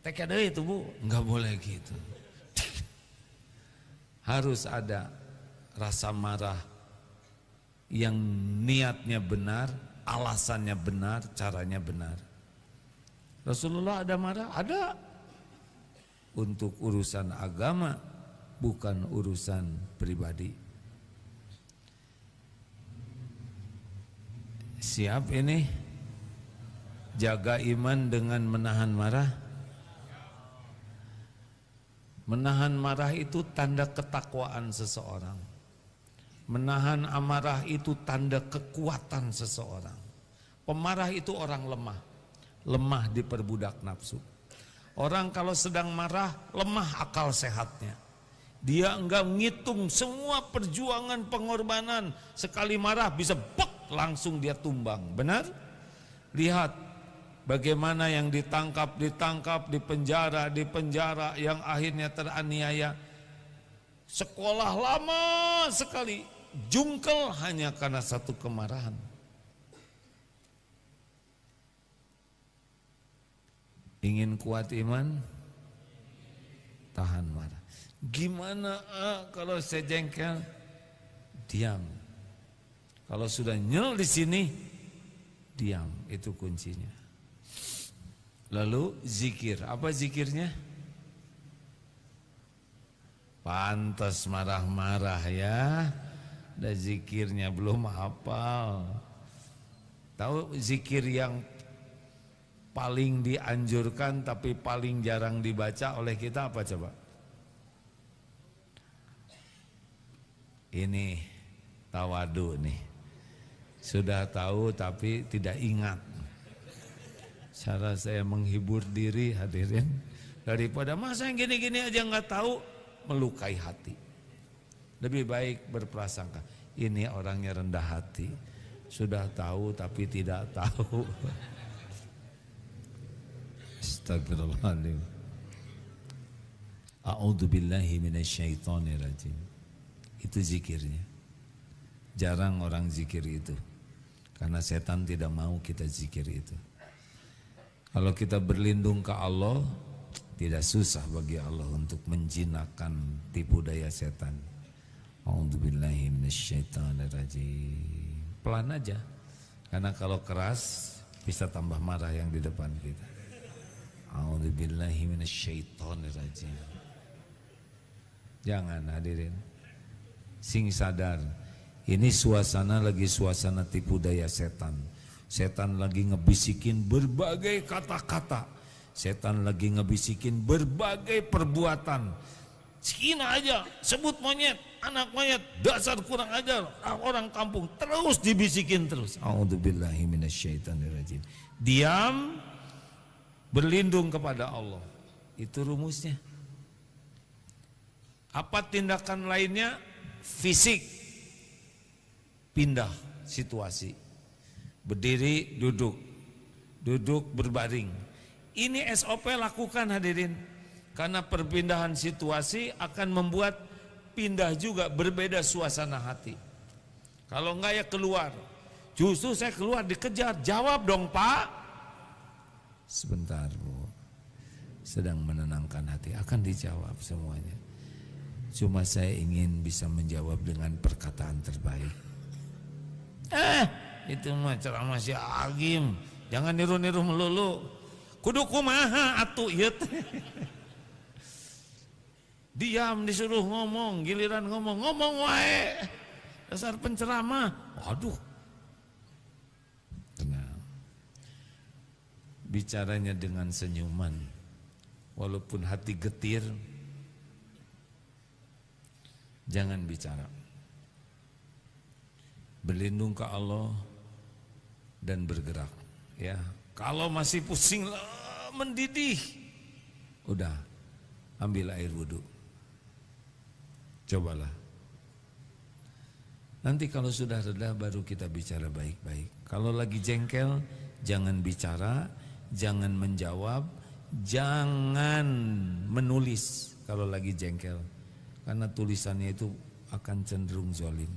ada itu bu, nggak boleh gitu. Harus ada rasa marah yang niatnya benar, alasannya benar, caranya benar. Rasulullah ada marah? Ada. Untuk urusan agama, bukan urusan pribadi. Siap ini? Jaga iman dengan menahan marah. Menahan marah itu tanda ketakwaan seseorang. Menahan amarah itu tanda kekuatan seseorang. Pemarah itu orang lemah. Lemah diperbudak nafsu. Orang kalau sedang marah, lemah akal sehatnya. Dia enggak ngitung semua perjuangan pengorbanan. Sekali marah bisa bek, langsung dia tumbang. Benar? Lihat bagaimana yang ditangkap, di penjara, yang akhirnya teraniaya. Sekolah lama sekali, jungkel hanya karena satu kemarahan. Ingin kuat iman? Tahan marah. Gimana kalau saya jengkel? Diam. Kalau sudah nyel di sini, diam. Itu kuncinya. Lalu zikir. Apa zikirnya? Pantas marah-marah ya. Ada zikirnya belum hafal. Tahu zikir yang paling dianjurkan tapi paling jarang dibaca oleh kita apa coba? Ini tawadu nih. Sudah tahu tapi tidak ingat. Cara saya menghibur diri hadirin, daripada masa yang gini-gini aja nggak tahu, melukai hati. Lebih baik berprasangka. Ini orangnya rendah hati, sudah tahu tapi tidak tahu. Astagfirullahaladzim. A'udzubillahi minasyaitonirrajim. Itu zikirnya. Jarang orang zikir itu, karena setan tidak mau kita zikir itu. Kalau kita berlindung ke Allah, tidak susah bagi Allah untuk menjinakkan tipu daya setan. A'udzubillahi minasyaitonirrajim. Pelan aja, karena kalau keras bisa tambah marah yang di depan kita. A'udzubillahi minasyaitonirrajim. Jangan hadirin, sing sadar, ini suasana lagi suasana tipu daya setan. Setan lagi ngebisikin berbagai kata-kata. Setan lagi ngebisikin berbagai perbuatan. Cina aja sebut monyet, anak monyet, dasar kurang ajar, orang kampung, terus dibisikin terus. A'udzubillahi minasyaitonirrajim. Diam, berlindung kepada Allah. Itu rumusnya. Apa tindakan lainnya? Fisik. Pindah situasi. Berdiri, duduk. Duduk, berbaring. Ini SOP lakukan hadirin. Karena perpindahan situasi akan membuat pindah juga, berbeda suasana hati. Kalau enggak ya keluar. Justru saya keluar dikejar. Jawab dong Pak. Sebentar Bu, sedang menenangkan hati. Akan dijawab semuanya. Cuma saya ingin bisa menjawab dengan perkataan terbaik. Itu mah ceramah si Agim. Jangan niru-niru melulu. Kudu kumaha atuh ieu teh. Diam disuruh ngomong, giliran ngomong wae. Dasar penceramah. Waduh. Tenang. Bicaranya dengan senyuman. Walaupun hati getir, jangan bicara. Berlindung ke Allah dan bergerak, ya. Kalau masih pusing mendidih, udah ambil air wudhu. Cobalah. Nanti kalau sudah reda baru kita bicara baik-baik. Kalau lagi jengkel, jangan bicara, jangan menjawab, jangan menulis kalau lagi jengkel. Karena tulisannya itu akan cenderung zalim.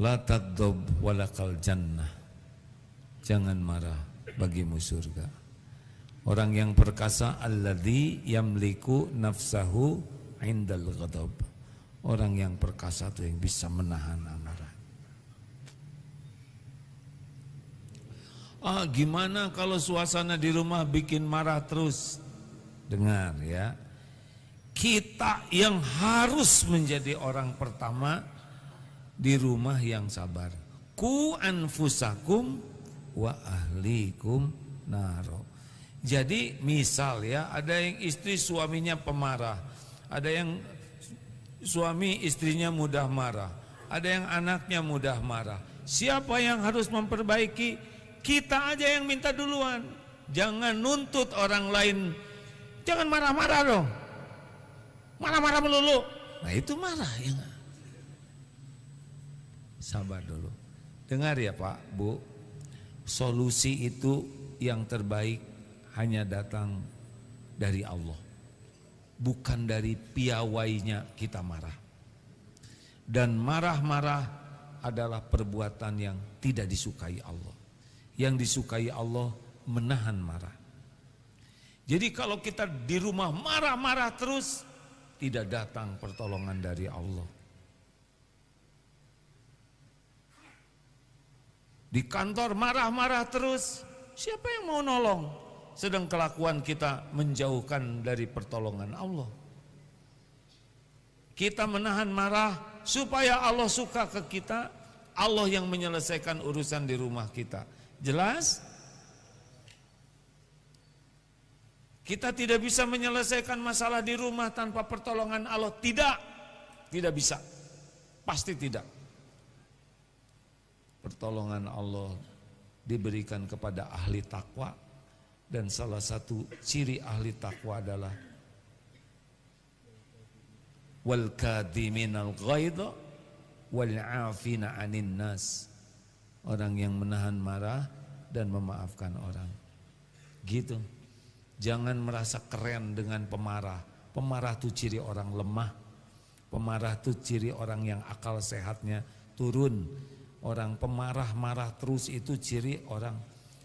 La taghdab walakal jannah. Jangan marah, bagimu surga. Orang yang perkasa alladzi yamliku nafsahu indal ghadab. Orang yang perkasa itu yang bisa menahan amarah. Gimana kalau suasana di rumah bikin marah terus? Dengar ya. Kita yang harus menjadi orang pertama di rumah yang sabar. Ku anfusakum wa ahlikum naro. Jadi misal ya, ada yang istri suaminya pemarah, ada yang suami istrinya mudah marah, ada yang anaknya mudah marah. Siapa yang harus memperbaiki? Kita aja yang minta duluan. Jangan nuntut orang lain. Jangan marah-marah dong. Marah-marah melulu. Nah itu marah ya gak? Sabar dulu. Dengar ya Pak, Bu. Solusi itu yang terbaik hanya datang dari Allah. Bukan dari piawainya kita marah. Dan marah-marah adalah perbuatan yang tidak disukai Allah. Yang disukai Allah menahan marah. Jadi kalau kita di rumah marah-marah terus, tidak datang pertolongan dari Allah. Di kantor marah-marah terus, siapa yang mau nolong? Sedang kelakuan kita menjauhkan dari pertolongan Allah. Kita menahan marah supaya Allah suka ke kita. Allah yang menyelesaikan urusan di rumah kita. Jelas? Kita tidak bisa menyelesaikan masalah di rumah tanpa pertolongan Allah. Tidak. Tidak bisa. Pasti tidak. Pertolongan Allah diberikan kepada ahli takwa. Dan salah satu ciri ahli takwa adalah wal kadhiminal ghaidha wal 'afina 'anin nas. Orang yang menahan marah dan memaafkan orang. Gitu. Jangan merasa keren dengan pemarah. Pemarah itu ciri orang lemah. Pemarah itu ciri orang yang akal sehatnya turun. Orang pemarah marah terus itu ciri orang.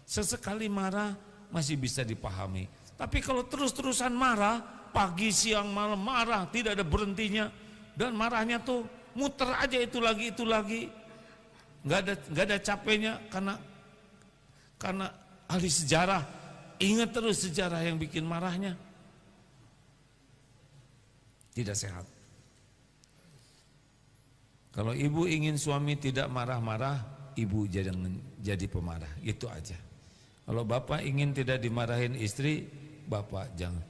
Sesekali marah masih bisa dipahami. Tapi kalau terus-terusan marah, pagi siang malam marah, tidak ada berhentinya, dan marahnya tuh muter aja itu lagi, nggak ada capeknya karena ahli sejarah ingat terus sejarah yang bikin marahnya, tidak sehat. Kalau ibu ingin suami tidak marah-marah, ibu jangan jadi pemarah, itu aja. Kalau bapak ingin tidak dimarahin istri, bapak jangan.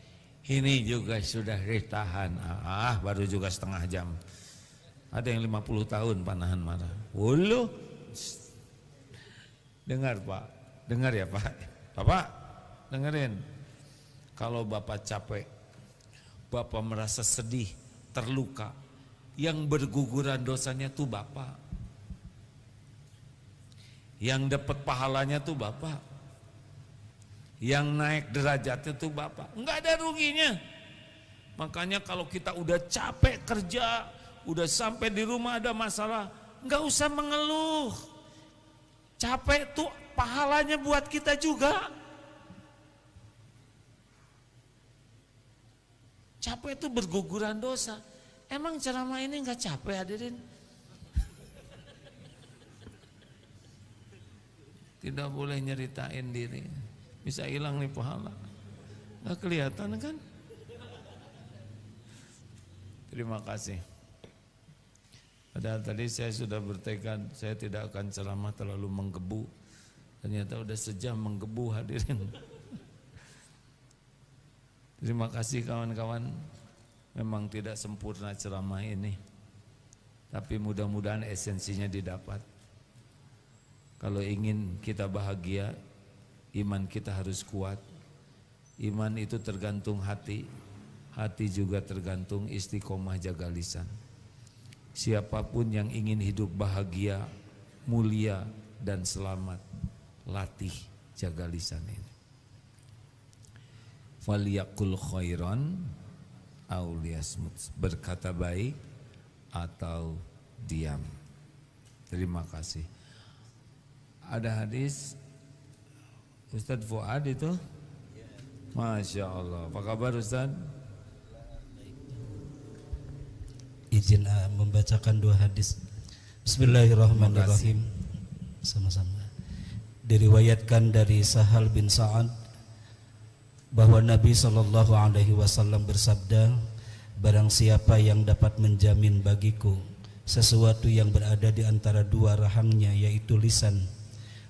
Ini juga sudah ditahan, baru juga setengah jam. Ada yang 50 tahun panahan marah. Uluh. Dengar Pak, dengar ya Pak. Bapak, dengerin. Kalau bapak capek, bapak merasa sedih, terluka, yang berguguran dosanya tuh bapak. Yang dapat pahalanya tuh bapak. Yang naik derajatnya tuh bapak. Enggak ada ruginya. Makanya kalau kita udah capek kerja, udah sampai di rumah ada masalah, enggak usah mengeluh. Capek tuh pahalanya buat kita juga. Capek itu berguguran dosa. Emang ceramah ini enggak capek hadirin? Tidak boleh nyeritain diri. Bisa hilang nih pahala. Nggak kelihatan kan? Terima kasih. Padahal tadi saya sudah bertekad saya tidak akan ceramah terlalu menggebu. Ternyata udah sejam menggebu hadirin. Terima kasih kawan-kawan. Memang tidak sempurna ceramah ini, tapi mudah-mudahan esensinya didapat. Kalau ingin kita bahagia, iman kita harus kuat. Iman itu tergantung hati. Hati juga tergantung istiqomah jaga lisan. Siapapun yang ingin hidup bahagia, mulia dan selamat, latih jaga lisan ini. Falyaqul khairan aw liyasmut, berkata baik atau diam. Terima kasih. Ada hadis Ustadz Fuad itu, Masya Allah. Apa kabar Ustadz? Izin membacakan dua hadis. Bismillahirrahmanirrahim. Sama-sama. Diriwayatkan dari Sahal bin Sa'ad bahwa Nabi SAW bersabda, barang siapa yang dapat menjamin bagiku sesuatu yang berada di antara dua rahangnya, yaitu lisan,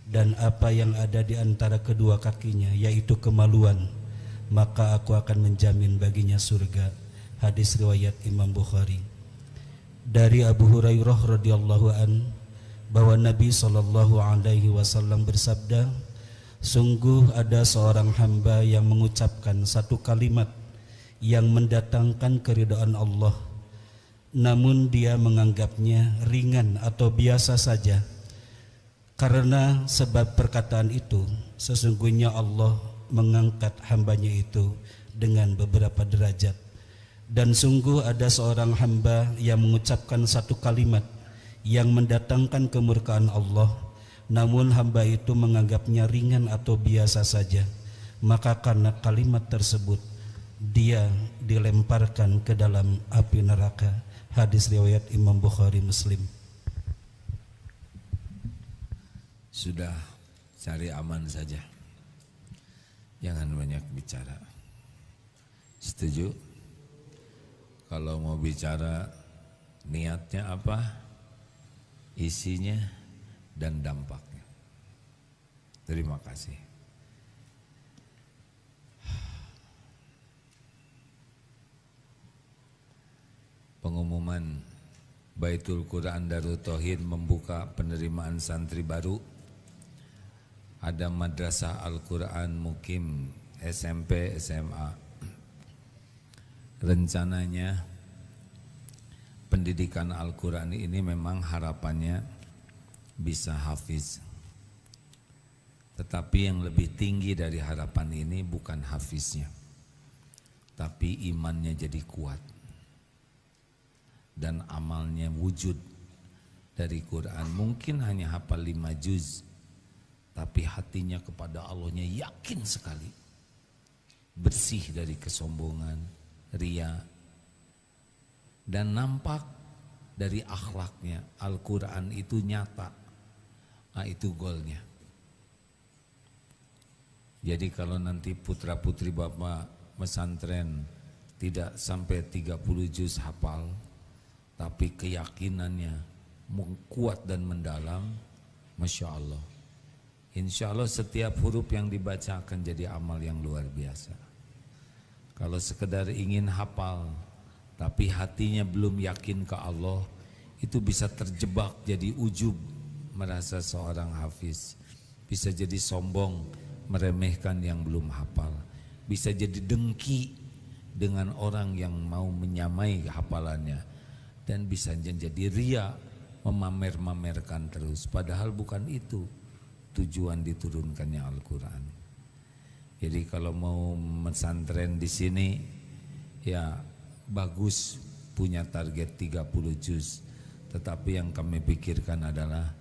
dan apa yang ada di antara kedua kakinya, yaitu kemaluan, maka aku akan menjamin baginya surga. Hadis riwayat Imam Bukhari. Dari Abu Hurairah radhiyallahu an bahwa Nabi SAW bersabda, sungguh ada seorang hamba yang mengucapkan satu kalimat yang mendatangkan keridhaan Allah, namun dia menganggapnya ringan atau biasa saja. Karena sebab perkataan itu, sesungguhnya Allah mengangkat hambanya itu dengan beberapa derajat. Dan sungguh ada seorang hamba yang mengucapkan satu kalimat yang mendatangkan kemurkaan Allah, namun hamba itu menganggapnya ringan atau biasa saja. Maka karena kalimat tersebut, dia dilemparkan ke dalam api neraka. Hadis riwayat Imam Bukhari Muslim. Sudah, cari aman saja, jangan banyak bicara. Setuju? Kalau mau bicara, niatnya apa, isinya, dan dampaknya. Terima kasih. Pengumuman Baitul Quran Darut Tauhid membuka penerimaan santri baru. Ada Madrasah Al-Quran Mukim SMP SMA. Rencananya pendidikan Al-Quran ini memang harapannya bisa hafiz. Tetapi yang lebih tinggi dari harapan ini bukan hafiznya, tapi imannya jadi kuat dan amalnya wujud dari Quran. Mungkin hanya hafal 5 juz, tapi hatinya kepada Allahnya yakin sekali, bersih dari kesombongan, ria, dan nampak dari akhlaknya Al-Quran itu nyata. Nah, itu golnya. Jadi kalau nanti putra-putri Bapak pesantren tidak sampai 30 juz hafal, tapi keyakinannya kuat dan mendalam, Masya Allah, insya Allah setiap huruf yang dibaca akan jadi amal yang luar biasa. Kalau sekedar ingin hafal tapi hatinya belum yakin ke Allah, itu bisa terjebak jadi ujub, merasa seorang hafiz. Bisa jadi sombong, meremehkan yang belum hafal. Bisa jadi dengki dengan orang yang mau menyamai hafalannya. Dan bisa jadi ria, memamer-mamerkan terus. Padahal bukan itu tujuan diturunkannya Al-Quran. Jadi kalau mau pesantren di sini, ya bagus punya target 30 juz. Tetapi yang kami pikirkan adalah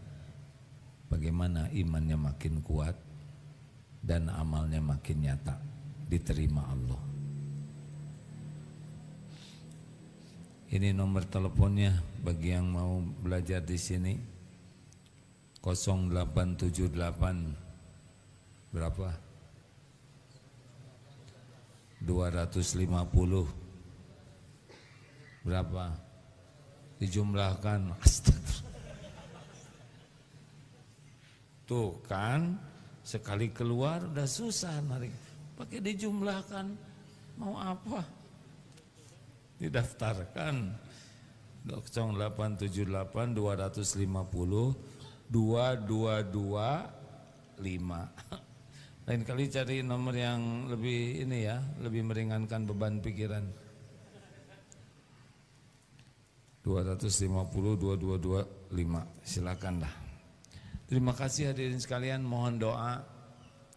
bagaimana imannya makin kuat dan amalnya makin nyata, diterima Allah. Ini nomor teleponnya bagi yang mau belajar di sini. 0878 berapa? 250 berapa? Dijumlahkan. Astagfirullah. Tuh kan, sekali keluar udah susah narik. Pakai dijumlahkan, mau apa? Didaftarkan. 0878 250 2225. Lain kali cari nomor yang lebih ini ya, lebih meringankan beban pikiran. 250 2225. Silakanlah. Terima kasih hadirin sekalian, mohon doa.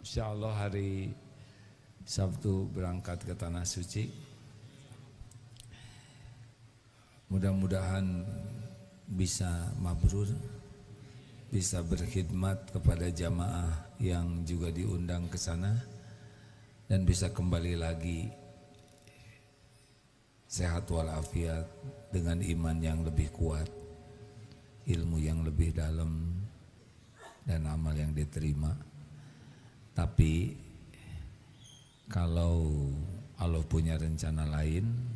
Insyaallah hari Sabtu berangkat ke Tanah Suci. Mudah-mudahan bisa mabrur, bisa berkhidmat kepada jamaah yang juga diundang ke sana, dan bisa kembali lagi sehat walafiat dengan iman yang lebih kuat, ilmu yang lebih dalam, dan amal yang diterima. Tapi kalau Allah punya rencana lain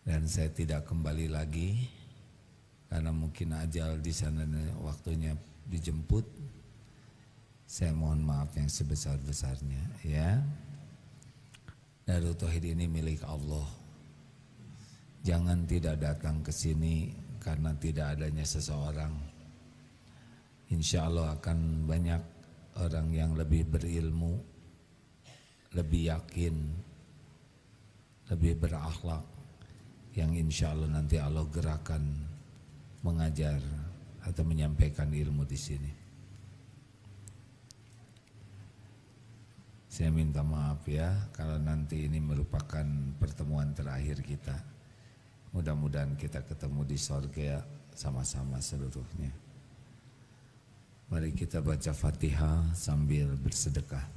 dan saya tidak kembali lagi karena mungkin ajal di sana waktunya dijemput, saya mohon maaf yang sebesar-besarnya ya. Darut Tauhid ini milik Allah. Jangan tidak datang ke sini karena tidak adanya seseorang. Insya Allah akan banyak orang yang lebih berilmu, lebih yakin, lebih berakhlak, yang insya Allah nanti Allah gerakan mengajar atau menyampaikan ilmu di sini. Saya minta maaf ya kalau nanti ini merupakan pertemuan terakhir kita. Mudah-mudahan kita ketemu di surga sama-sama seluruhnya. Mari kita baca Fatihah sambil bersedekah.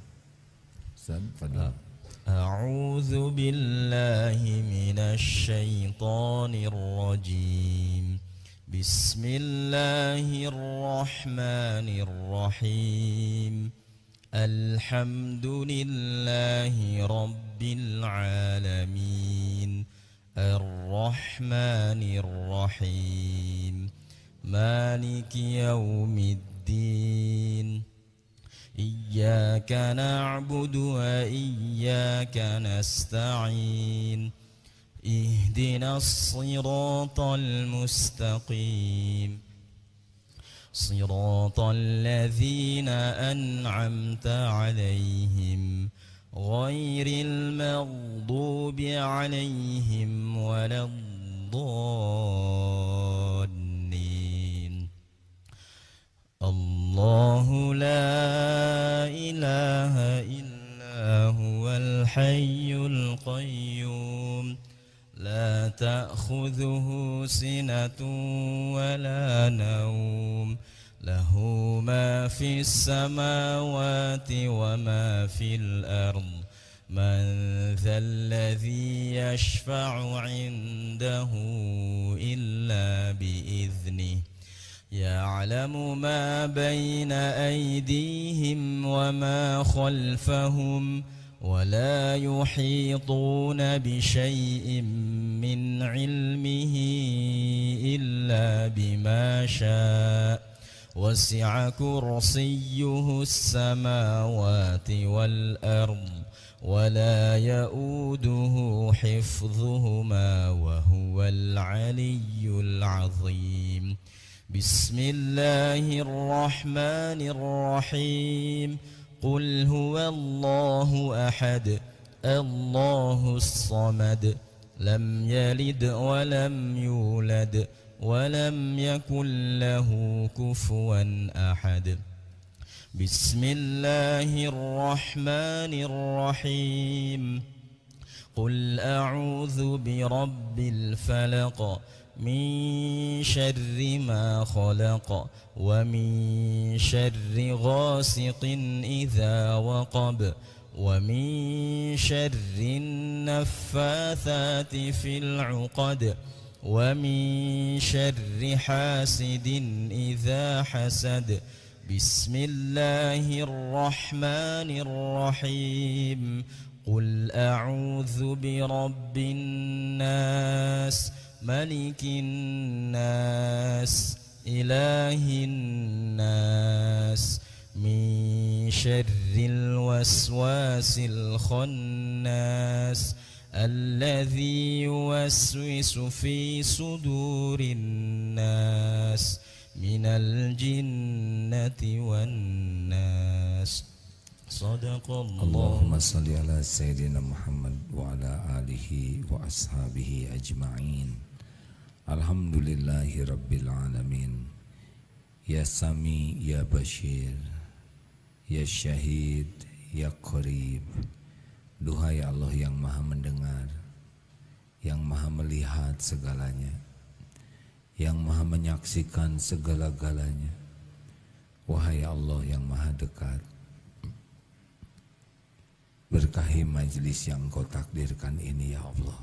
Ustaz, fadhil. A'udzu billahi minasy syaithanir rajim. Bismillahirrahmanirrahim. Alhamdulillahi rabbil alamin. Ar-Rahmanir Rahim. Maliki yaumiddin. إياك نعبد وإياك نستعين اهدنا الصراط المستقيم صراط الذين أنعمت عليهم غير المغضوب عليهم ولا الضالين الضالين الله لا إله إلا هو الحي القيوم لا تأخذه سنة ولا نوم له ما في السماوات وما في الأرض من ذا الذي يشفع عنده إلا بإذنه يعلم ما بين أيديهم وما خلفهم ولا يحيطون بشيء من علمه إلا بما شاء وسع كرسيه السماوات والأرض ولا يؤوده حفظهما وهو العلي العظيم بسم الله الرحمن الرحيم قل هو الله أحد الله الصمد لم يلد ولم يولد ولم يكن له كفوا أحد بسم الله الرحمن الرحيم قل أعوذ برب الفلق من شر ما خلق ومن شر غاسق إذا وقب ومن شر النفاثات في العقد ومن شر حاسد إذا حسد بسم الله الرحمن الرحيم قل أعوذ برب الناس ملك الناس إله الناس من شر الوسواس الخناس الذي يوسوس في صدور الناس من الجنة والناس صدق الله. اللهم صل على سيدنا محمد وعلى آله وأصحابه أجمعين. Alhamdulillahi Rabbil Alamin. Ya Sami, Ya Bashir, Ya Syahid, Ya Qarib. Duhai Allah yang maha mendengar, yang maha melihat segalanya, yang maha menyaksikan segala-galanya. Wahai Allah yang maha dekat, berkahi majlis yang Kau takdirkan ini ya Allah.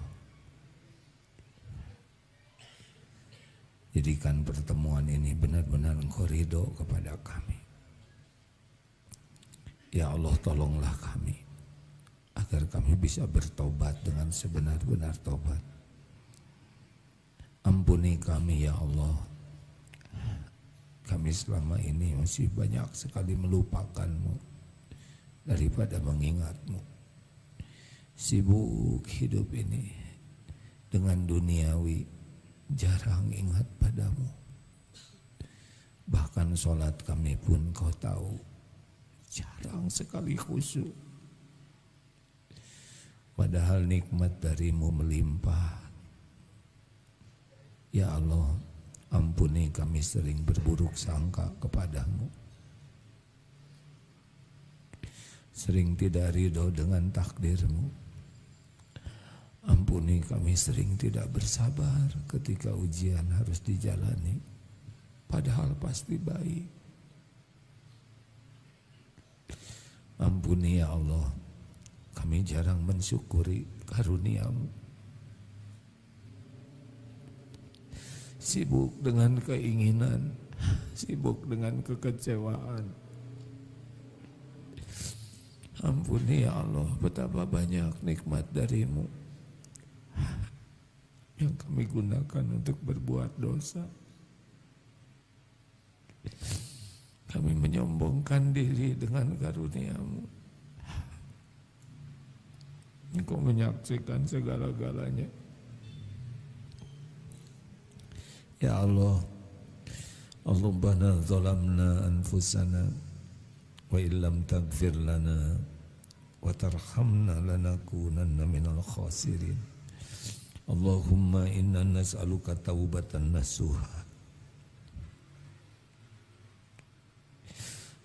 Jadikan pertemuan ini benar-benar Engkau ridho kepada kami. Ya Allah, tolonglah kami agar kami bisa bertobat dengan sebenar-benar tobat. Ampuni kami ya Allah. Kami selama ini masih banyak sekali melupakan-Mu daripada mengingat-Mu. Sibuk hidup ini dengan duniawi, jarang ingat padamu. Bahkan sholat kami pun Kau tahu jarang sekali khusyuk. Padahal nikmat dari-Mu melimpah. Ya Allah, ampuni kami sering berburuk sangka kepadamu, sering tidak ridho dengan takdir-Mu. Ampuni kami sering tidak bersabar ketika ujian harus dijalani, padahal pasti baik. Ampuni ya Allah, kami jarang mensyukuri karunia-Mu. Sibuk dengan keinginan, sibuk dengan kekecewaan. Ampuni ya Allah, betapa banyak nikmat dari-Mu yang kami gunakan untuk berbuat dosa. Kami menyombongkan diri dengan karunia-Mu. Engkau menyaksikan segala-galanya. Ya Allah, Allahumma zalamna anfusana wa illam taghfir lana wa tarhamna lanakunanna minal khasirin. Allahumma inna nas'aluka taubatan nasuha.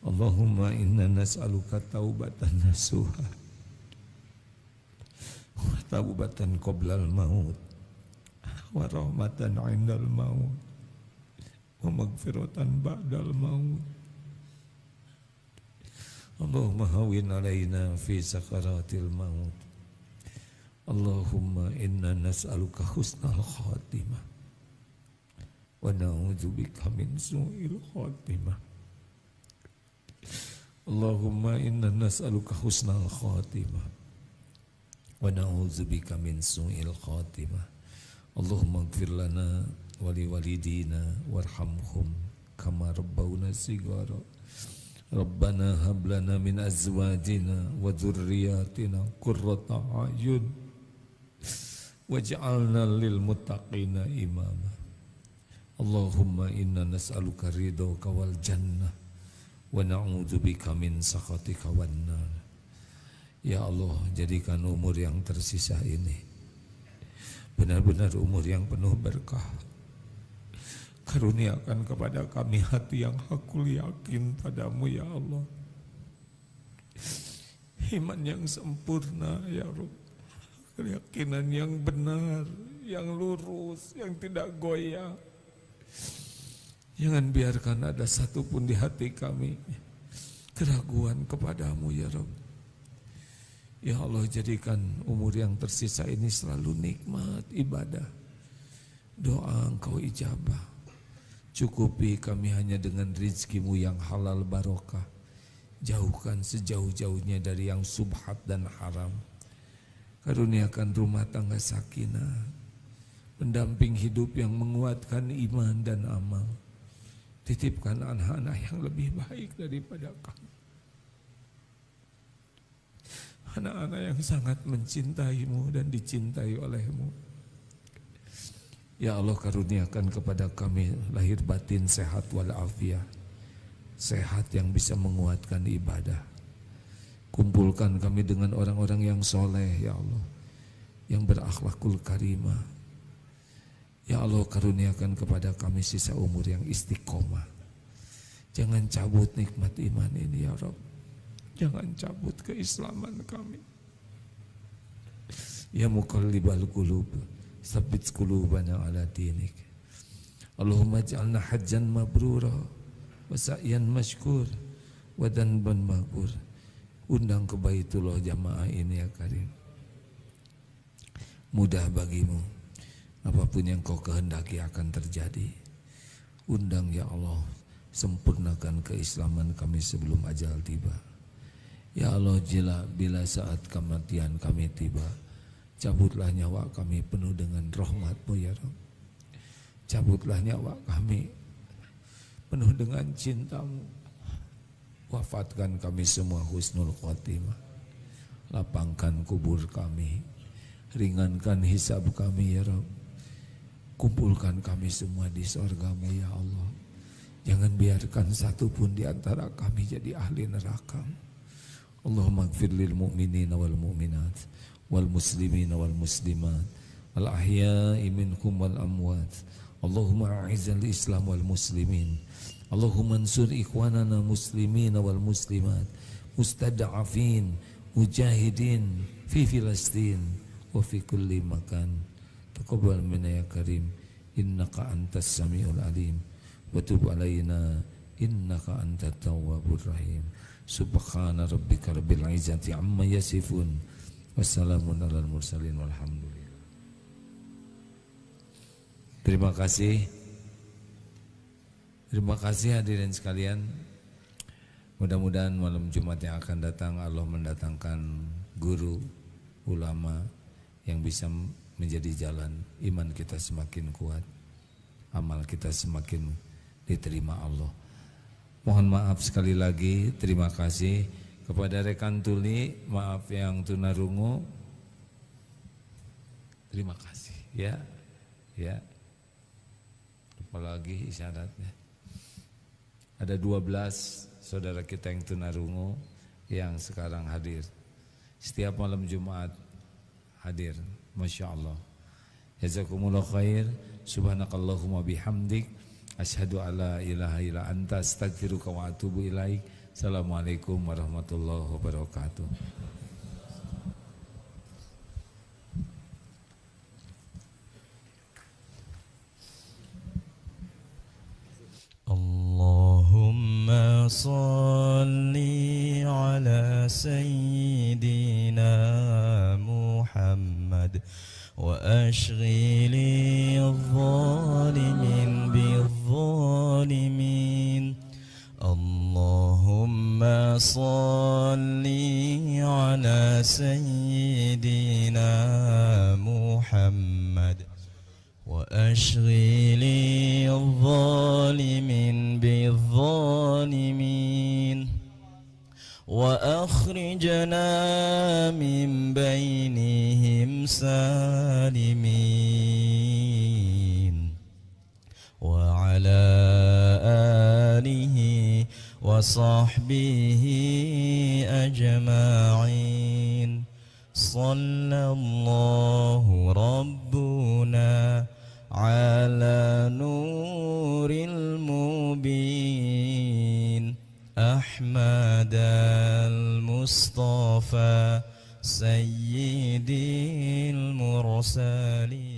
Allahumma inna nas'aluka taubatan nasuha wa taubatan qoblal maut wa rahmatan indal maut wa magfiratan ba'dal maut. Allahumma hawin alaina fi sakaratil maut. Allahumma inna nas'aluka husnal khatimah wa na'udzubika min su'il khatimah. Allahumma inna nas'aluka husnal khatimah wa na'udzubika min su'il khatimah. Allahumma ighfir lana wa liwalidina warhamhum kama rabbawna shighara. Rabbana hab lana min azwajina wa dhurriyyatina qurrata a'yun waj'alna lil muttaqina imama. Allahumma inna nas'aluka ridhaka wal jannah wa na'udzubika min sakhatika wan nar. Ya Allah, jadikan umur yang tersisa ini benar-benar umur yang penuh berkah. Karuniakan kepada kami hati yang hakul yakin padamu ya Allah, iman yang sempurna ya Rabb, keyakinan yang benar, yang lurus, yang tidak goyah. Jangan biarkan ada satupun di hati kami keraguan kepadamu ya Rabb. Ya Allah, jadikan umur yang tersisa ini selalu nikmat ibadah. Doa Engkau ijabah. Cukupi kami hanya dengan rizkimu yang halal barokah. Jauhkan sejauh-jauhnya dari yang subhat dan haram. Karuniakan rumah tangga sakinah, pendamping hidup yang menguatkan iman dan amal. Titipkan anak-anak yang lebih baik daripada kami, anak-anak yang sangat mencintaimu dan dicintai olehmu. Ya Allah, karuniakan kepada kami lahir batin sehat walafiat, sehat yang bisa menguatkan ibadah. Kumpulkan kami dengan orang-orang yang soleh ya Allah, yang berakhlakul karimah. Ya Allah, karuniakan kepada kami sisa umur yang istiqomah. Jangan cabut nikmat iman ini ya Rabb. Jangan cabut keislaman kami. Ya muqallibal qulub, tsabbit qulubana ala dinik. Allahumma ij'alna hajjan mabrura wa sa'yan mashkur wa dhanban maghfur. Undang ke Baitullah jamaah ini ya Karim. Mudah bagimu, apapun yang kau kehendaki akan terjadi. Undang ya Allah, sempurnakan keislaman kami sebelum ajal tiba. Ya Allah, bila saat kematian kami tiba, cabutlah nyawa kami penuh dengan rahmat-Mu ya Rabb. Cabutlah nyawa kami penuh dengan cinta-Mu. Wafatkan kami semua husnul khotimah. Lapangkan kubur kami, ringankan hisab kami ya Rabb. Kumpulkan kami semua di surga-Mu ya Allah. Jangan biarkan satupun di antara kami jadi ahli neraka. Allahumma ighfir lil mu'minina wal mu'minat wal muslimina wal muslimat wal ahya'i minhum wal amwat. Allahumma a'izzal islam wal muslimin. Allahumma ansur ikhwanana muslimina wal muslimat mustada'afin mujahidin fi Filastin wa fi kulli makan. Taqabbal minna ya Karim, innaka antas samiul alim wa tub alaina innaka antat tawwabur rahim. Subhana rabbika rabbil izzati amma yasifun, wassalamun alal mursalin walhamdulillah. Terima kasih hadirin sekalian. Mudah-mudahan malam Jumat yang akan datang Allah mendatangkan guru, ulama yang bisa menjadi jalan iman kita semakin kuat, amal kita semakin diterima Allah. Mohon maaf sekali lagi, terima kasih kepada rekan tuli, maaf yang tunarungu, terima kasih ya. Apalagi isyaratnya. Ada 12 saudara kita yang tunarungu yang sekarang hadir. Setiap malam Jumat hadir, Masya Allah. Jazakumullah khair. Subhanakallahumma bihamdik asyhadu alla ilaha illa anta astaghfiruka wa atubu ilaik. Assalamualaikum warahmatullahi wabarakatuh. Allahumma salli ala sayyidina Muhammad wa ashghili adh-dhalimin bidh-dhalimin. Allahumma salli ala sayyidina Muhammad wa ashghili adh-dhalimin bidh-dhalimin wa akhrijna min bainihim salimin wa ala alihi wa sahbihi ajma'in. Sallallahu rabbuna ala nuril mubin Ahmad al-Mustafa Sayyidil Mursalin.